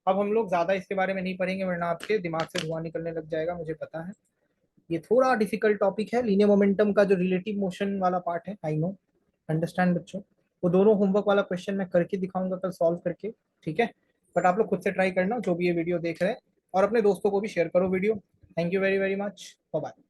अब हम लोग ज्यादा इसके बारे में नहीं पढ़ेंगे, वरना आपके दिमाग से धुआं निकलने लग जाएगा, मुझे पता है। ये थोड़ा डिफिकल्ट टॉपिक है, लीनियर मोमेंटम का जो रिलेटिव मोशन वाला पार्ट है, आई नो, अंडरस्टैंड बच्चों। वो दोनों होमवर्क वाला क्वेश्चन मैं करके दिखाऊंगा कल सॉल्व करके, ठीक है। बट आप लोग खुद से ट्राई करना, जो भी ये वीडियो देख रहे हैं, और अपने दोस्तों को भी शेयर करो video. Thank you very very much, bye bye.